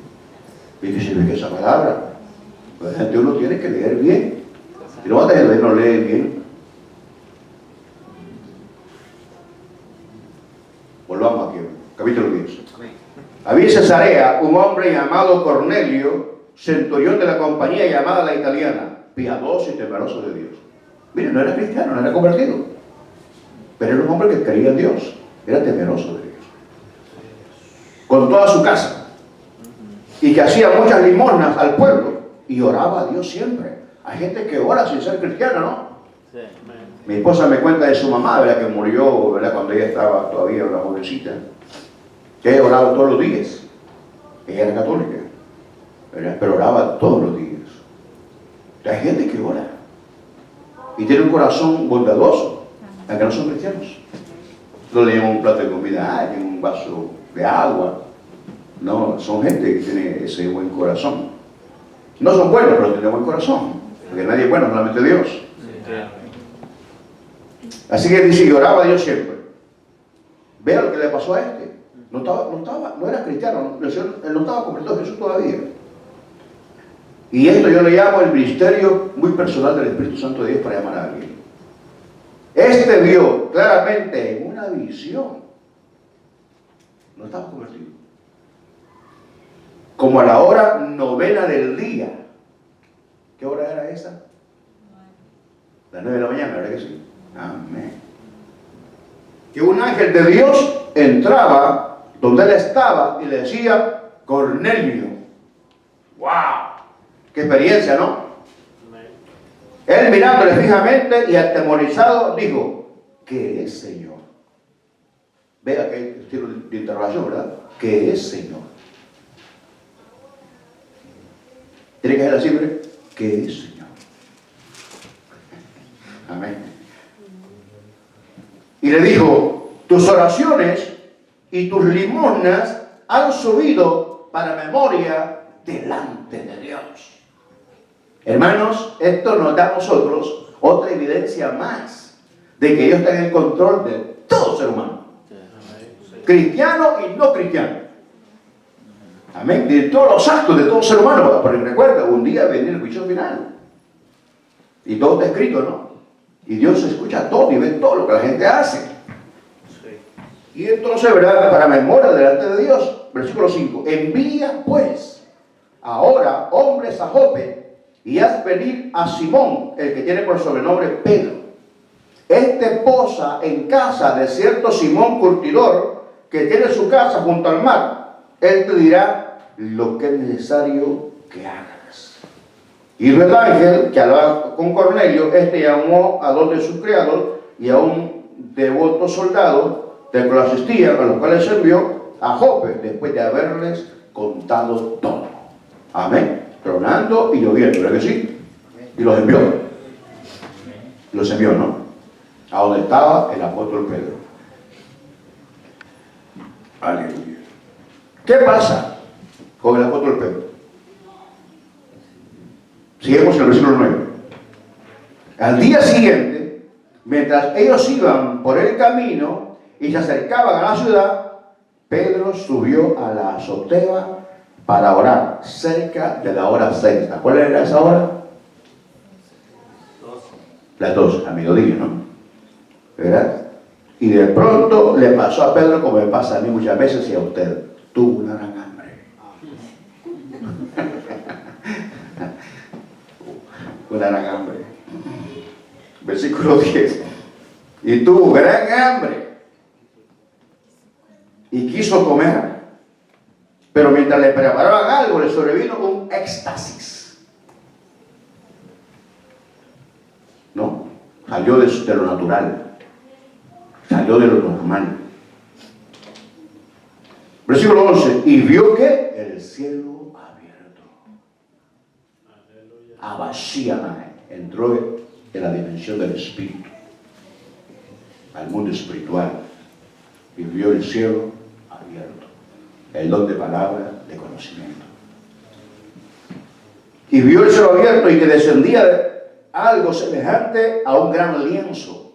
¿Y qué significa esa palabra? Pues la gente uno tiene que leer bien. Si no vas a leer, no lee bien. Volvamos aquí, capítulo 10. Había en Cesarea un hombre llamado Cornelio, centurión de la compañía llamada La Italiana, piadoso y temeroso de Dios. Mire, no era cristiano, no era convertido, pero era un hombre que creía en Dios, era temeroso de Dios. Con toda su casa, y que hacía muchas limosnas al pueblo, y oraba a Dios siempre. Hay gente que ora sin ser cristiana, ¿no? Sí. Mi esposa me cuenta de su mamá, ¿verdad? Que murió, ¿verdad? Cuando ella estaba todavía una jovencita, que ella oraba todos los días. Ella era católica, ¿verdad? Pero oraba todos los días. Hay gente que ora y tiene un corazón bondadoso, aunque no son cristianos. No le llevan un plato de comida, tienen un vaso de agua. No, son gente que tiene ese buen corazón. No son buenos, pero tienen buen corazón. Porque nadie es bueno, solamente Dios. Así que dice que oraba a Dios siempre. Vea lo que le pasó a este. No era cristiano, él no estaba convertido a Jesús todavía. Y esto yo le llamo el ministerio muy personal del Espíritu Santo de Dios para llamar a alguien. Este vio claramente en una visión. No estaba convertido. Como a la hora 9 del día. ¿Qué hora era esa? Las 9 de la mañana, ¿verdad que sí? Amén. Que un ángel de Dios entraba donde él estaba y le decía, Cornelio. ¡Wow! ¡Qué experiencia!, ¿no? Él mirándole fijamente y atemorizado dijo, ¿qué es, Señor? Vea que estilo de interrogación, ¿verdad? ¿Qué es, Señor? Tiene que ser así, ¿verdad? ¿Qué es, Señor? Amén. Y le dijo, tus oraciones y tus limosnas han subido para memoria delante de Dios. Hermanos, esto nos da a nosotros otra evidencia más de que Dios está en el control de todo ser humano, cristiano y no cristiano. Amén. De todos los actos de todo ser humano. Porque recuerda, un día vendrá el juicio final. Y todo está escrito, ¿no? Y Dios escucha todo y ve todo lo que la gente hace. Y entonces, ¿verdad? Para memoria delante de Dios. Versículo 5. Envía pues ahora hombres a Jope y haz venir a Simón, el que tiene por sobrenombre Pedro. Este posa en casa de cierto Simón curtidor, que tiene su casa junto al mar. Él te dirá lo que es necesario que hagas. Y el ángel que hablaba con Cornelio, este llamó a 2 de sus criados y a un devoto soldado de que lo asistían, a los cuales envió a Jope, después de haberles contado todo. Amén. Tronando y lloviendo, ¿verdad que sí? Y los envió. Los envió, ¿no? A donde estaba el apóstol Pedro. Aleluya. ¿Qué pasa con el apóstol Pedro? Seguimos en el versículo 9. Al día siguiente, mientras ellos iban por el camino y se acercaban a la ciudad, Pedro subió a la azotea para orar cerca de la hora sexta. ¿Cuál era esa hora? Las 12, a mediodía, ¿no? ¿Verdad? Y de pronto le pasó a Pedro como me pasa a mí muchas veces y a usted. Tuvo una gran hambre. Una gran hambre. Versículo 10. Y tuvo gran hambre. Y quiso comer. Pero mientras le preparaban algo, le sobrevino un éxtasis. No, salió de lo natural. Salió de lo normal. Versículo 11. Y vio que el cielo abierto. Abashíama. Entró en la dimensión del espíritu. Al mundo espiritual. Y vio el cielo abierto. El don de palabra, de conocimiento. Y vio el cielo abierto y que descendía algo semejante a un gran lienzo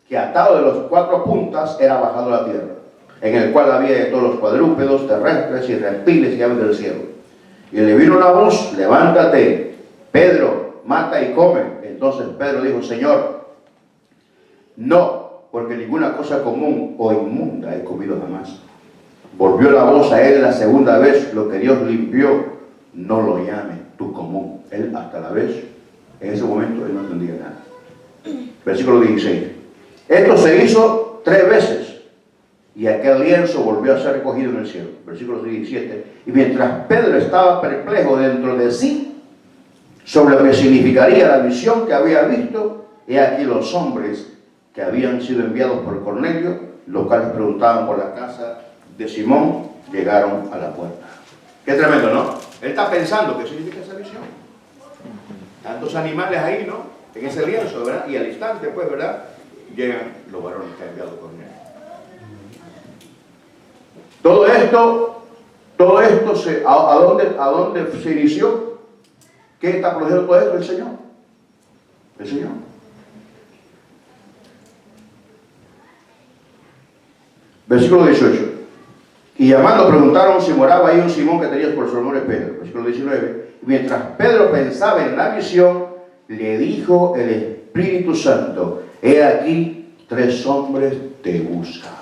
que atado de las 4 puntas era bajado a la tierra, en el cual había de todos los cuadrúpedos terrestres y reptiles y aves del cielo. Y le vino una voz: levántate, Pedro, mata y come. Entonces Pedro dijo: Señor, no, porque ninguna cosa común o inmunda he comido jamás. Volvió la voz a él la segunda vez: lo que Dios limpió, no lo llame tu común. Él hasta la vez, en ese momento, él no entendía nada. Versículo 16. Esto se hizo 3 veces y aquel lienzo volvió a ser recogido en el cielo. Versículo 17. Y mientras Pedro estaba perplejo dentro de sí sobre lo que significaría la visión que había visto, he aquí los hombres que habían sido enviados por Cornelio, los cuales preguntaban por la casa de Simón, llegaron a la puerta. Qué tremendo, ¿no? Él está pensando, ¿qué significa esa visión? Tantos animales ahí, ¿no? En ese lienzo, ¿verdad? Y al instante, pues, ¿verdad? Llegan los varones que ha enviado Cornelio. Todo esto ¿a dónde se inició? ¿Qué está produciendo todo esto? El Señor. El Señor. Versículo 18. Y llamando preguntaron si moraba ahí un Simón que tenía por su nombre Pedro. Versículo 19. Mientras Pedro pensaba en la visión, le dijo el Espíritu Santo: he aquí 3 hombres te buscan.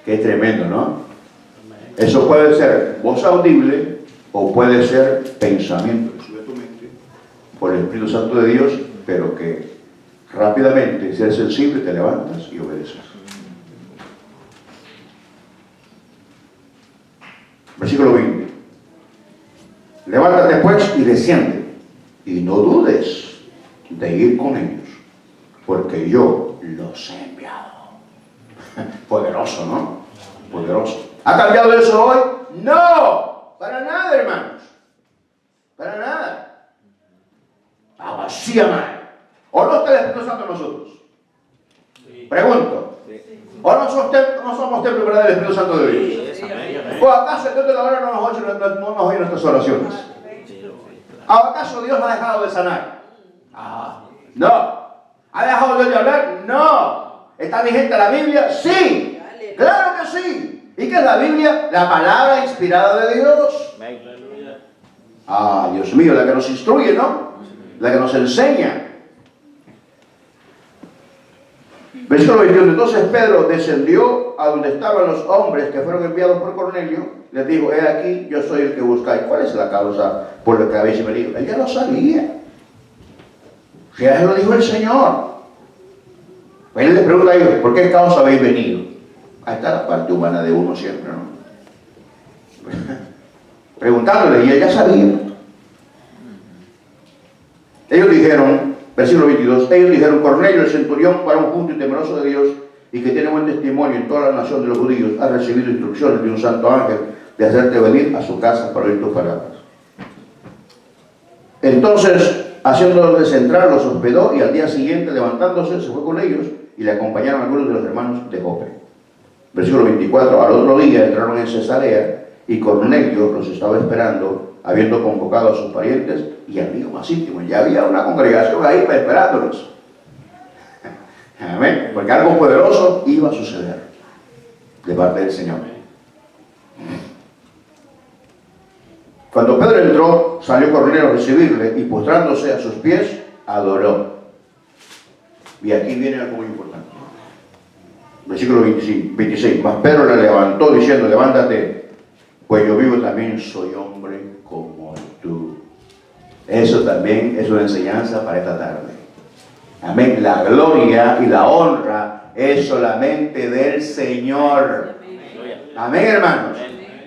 Qué tremendo, ¿no? Eso puede ser voz audible o puede ser pensamiento de tu mente por el Espíritu Santo de Dios, pero que rápidamente, si eres sensible, te levantas y obedeces. Versículo 20. Levántate pues y desciende, y no dudes de ir con ellos, porque yo los he enviado. Poderoso, ¿no? Poderoso. ¿Ha cambiado eso hoy? No, para nada, hermanos. Para nada. Vacía madre. ¿O no está el Espíritu Santo en nosotros? Pregunto. ¿O no somos templo del Espíritu Santo de Dios? ¿O acaso el Dios de la hora no nos oye nuestras oraciones? ¿O acaso Dios ha dejado de sanar? No. ¿Ha dejado Dios de hablar? No. ¿Está vigente la Biblia? Sí. Claro que sí. ¿Y qué es la Biblia? La palabra inspirada de Dios. Dios mío, la que nos instruye, ¿no? La que nos enseña. Versículo 21. Entonces Pedro descendió a donde estaban los hombres que fueron enviados por Cornelio. Les dijo: he aquí, yo soy el que buscáis. ¿Cuál es la causa por la que habéis venido? Él ya lo sabía. Ya se lo dijo el Señor. Él les pregunta a ellos: ¿por qué causa habéis venido? Ahí está la parte humana de uno siempre, ¿no? Preguntándole, y él ya sabía. Ellos dijeron, versículo 22, ellos dijeron: Cornelio, el centurión, varón justo y temeroso de Dios, y que tiene buen testimonio en toda la nación de los judíos, ha recibido instrucciones de un santo ángel de hacerte venir a su casa para oír tus palabras. Entonces, haciéndolos desentrar, los hospedó, y al día siguiente, levantándose, se fue con ellos, y le acompañaron algunos de los hermanos de Jope. Versículo 24, al otro día entraron en Cesarea, y Cornelio los estaba esperando, habiendo convocado a sus parientes y amigos más íntimos. Ya había una congregación ahí esperándolos. Amén. Porque algo poderoso iba a suceder de parte del Señor. Cuando Pedro entró, salió Cornelio a recibirle, y postrándose a sus pies, adoró. Y aquí viene algo muy importante. Versículo 26. Mas Pedro le levantó diciendo: levántate, pues yo vivo también soy hombre como tú. Eso también es una enseñanza para esta tarde. Amén. La gloria y la honra es solamente del Señor. Amén, hermanos.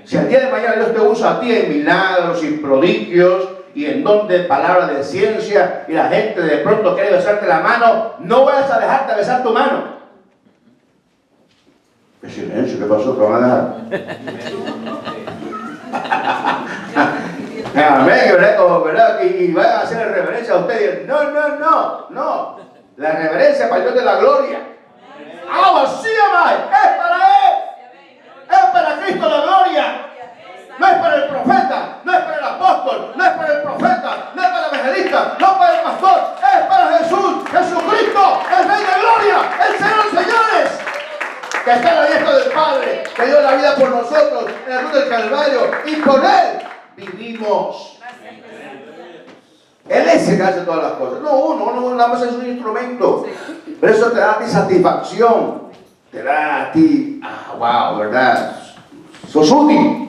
Si al día de mañana Dios te usa a ti en milagros y prodigios y en don de palabras de ciencia, y la gente de pronto quiere besarte la mano, no vayas a dejarte besar tu mano. ¿Qué silencio? ¿Qué pasó? ¿Te van a dejar? Amén, ¿verdad? Y vayan a hacer reverencia a ustedes. No. La reverencia para el Dios de la gloria. ¡Así, amén! ¡Es para Él! ¡Es para Cristo la gloria! No es para el profeta, no es para el apóstol, no es para el profeta, no es para el evangelista, no es para el pastor, es para Jesús, Jesucristo, el Rey de gloria, el Señor de señores, que está a la diestra del Padre, que dio la vida por nosotros en la cruz del Calvario, y con Él vivimos. Él es el que hace todas las cosas. No uno nada más es un instrumento. Pero eso te da a ti satisfacción. Te da a ti, wow, ¿verdad? Sos útil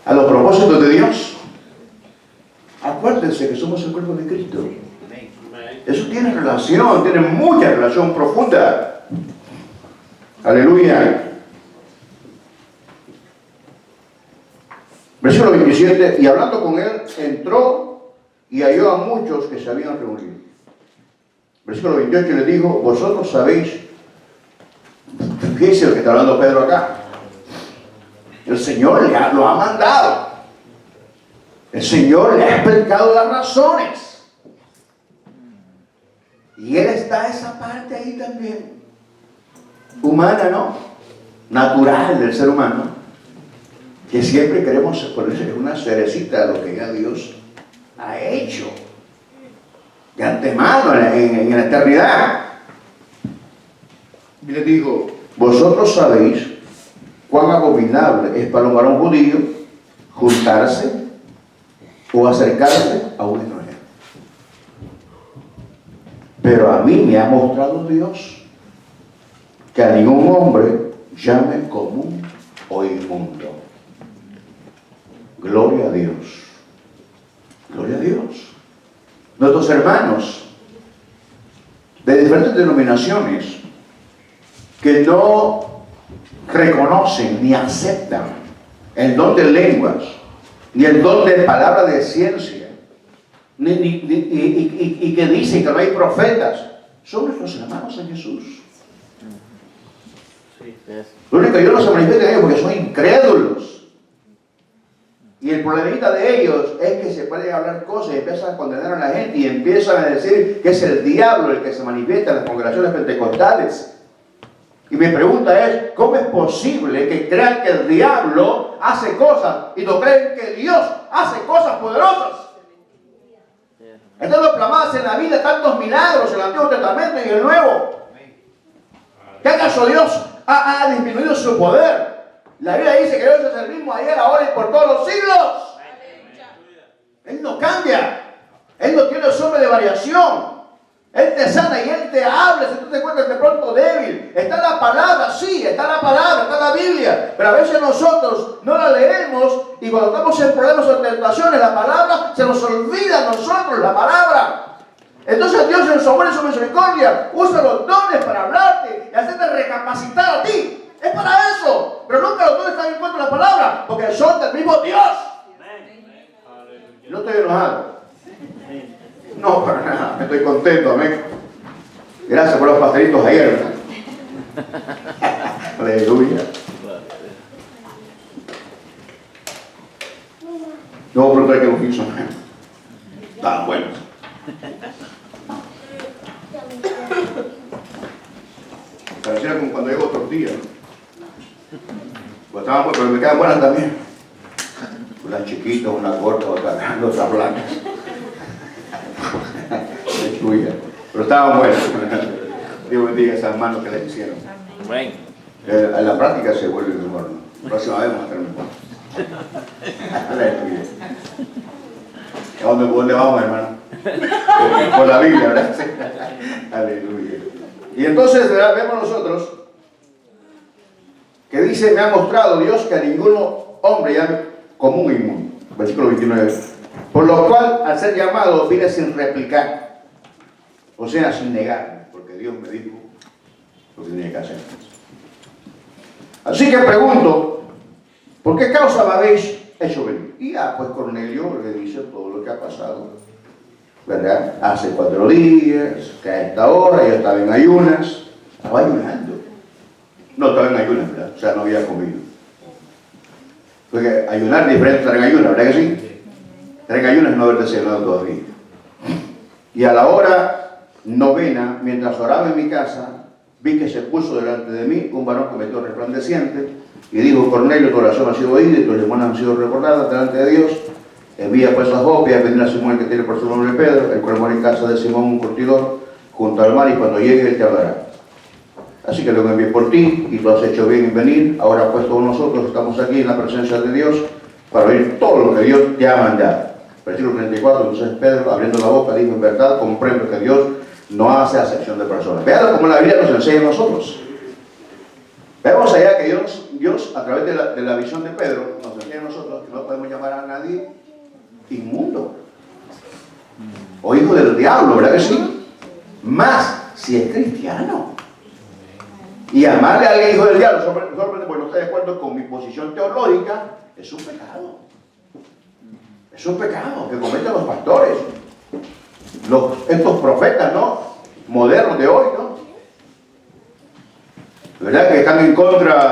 a los propósitos de Dios. Acuérdense que somos el cuerpo de Cristo. Eso tiene relación, tiene mucha relación profunda. Aleluya. Versículo 27. Y hablando con él, entró y halló a muchos que se habían reunido. Versículo 28 le dijo: vosotros sabéis. Fíjense lo que está hablando Pedro acá. El Señor lo ha mandado. El Señor le ha explicado las razones. Y Él está esa parte ahí también. Humana, ¿no? Natural del ser humano. Que siempre queremos ponerle una cerecita a lo que ya Dios ha hecho. De antemano, en la eternidad. Y le dijo, vosotros sabéis cuán abominable es para un varón judío juntarse o acercarse a un extranjero. Pero a mí me ha mostrado Dios que a ningún hombre llame común o inmundo. Gloria a Dios. Gloria a Dios. Nuestros hermanos de diferentes denominaciones que no reconocen ni aceptan el don de lenguas, ni el don de palabra de ciencia, y que dicen que no hay profetas, son nuestros hermanos en Jesús. Lo único que Dios no se manifiesta en ellos porque son incrédulos. Y el problemita de ellos es que se pueden hablar cosas y empiezan a condenar a la gente y empiezan a decir que es el diablo el que se manifiesta en las congregaciones pentecostales. Y mi pregunta es, ¿cómo es posible que crean que el diablo hace cosas y no creen que Dios hace cosas poderosas? Están proclamadas en la Biblia tantos milagros en el Antiguo Testamento y en el Nuevo. ¿Qué acaso Dios ha disminuido su poder? La Biblia dice que Dios es el mismo ayer, ahora y por todos los siglos. Él no cambia. Él no tiene sombra de variación. Él te sana y Él te habla si tú te encuentras de pronto débil. Está la palabra, sí, está la palabra, está la Biblia. Pero a veces nosotros no la leemos y cuando estamos en problemas o tentaciones, la palabra se nos olvida a nosotros, la palabra. Entonces Dios en su amor y su misericordia usa los dones para hablarte y hacerte recapacitar a ti. Es para eso. Pero nunca los dones están en contra de la palabra porque son del mismo Dios. No estoy enojado. No, para nada, estoy contento, amén. Gracias por los pastelitos ayer, ¿verdad? Aleluya. No voy a preguntar qué los hizo, amén. Estaban buenos. Pareciera como cuando llego tortilla, ¿no? Pues estaban buenas, pero me quedan buenas también. Una chiquita, una corta, otra grande, otra blanca. Pero estaban buenas. Dios bendiga a esas manos que les hicieron. En la práctica se vuelve mejor, ¿no? La próxima vez vamos a hacer mejor. Aleluya. ¿A dónde vamos, hermano? Por la Biblia, ¿verdad? Aleluya. Y entonces vemos nosotros que dice, me ha mostrado Dios que a ninguno hombre llame común inmundo. Versículo 29. Por lo cual, al ser llamado, vine sin replicar. O sea, sin negar, porque Dios me dijo lo que tenía que hacer. Así que pregunto, ¿por qué causa me habéis hecho venir? Y pues Cornelio le dice todo lo que ha pasado, ¿verdad? Hace 4 días, que a esta hora yo estaba en ayunas, estaba ayunando. No, estaba en ayunas, ¿verdad? O sea, no había comido. Porque ayunar es diferente a estar en ayunas, ¿verdad que sí? Estar en ayunas es no haber desayunado todavía. Y a la hora novena, mientras oraba en mi casa, vi que se puso delante de mí un varón con vestido resplandeciente y dijo, Cornelio, tu oración ha sido oída y tus demonios han sido recordadas delante de Dios. Envía pues a Jope a pedir a Simón, que tiene por su nombre Pedro, el cual mora en casa de Simón, un curtidor, junto al mar, y cuando llegue él te hablará. Así que luego envié por ti y tú has hecho bien en venir. Ahora pues todos nosotros estamos aquí en la presencia de Dios para oír todo lo que Dios te ha mandado. Versículo 34, entonces Pedro, abriendo la boca, dijo, en verdad comprendo que Dios no hace acepción de personas. Vean cómo la Biblia nos enseña a nosotros. Vemos allá que Dios a través de la visión de Pedro, nos enseña a nosotros que no podemos llamar a nadie inmundo o hijo del diablo, ¿verdad que sí? Más si es cristiano. Y llamarle a alguien hijo del diablo, solamente porque no está de acuerdo con mi posición teológica, es un pecado. Es un pecado que cometen los pastores, estos profetas, ¿no? Modernos de hoy, ¿no? ¿Verdad? Que están en contra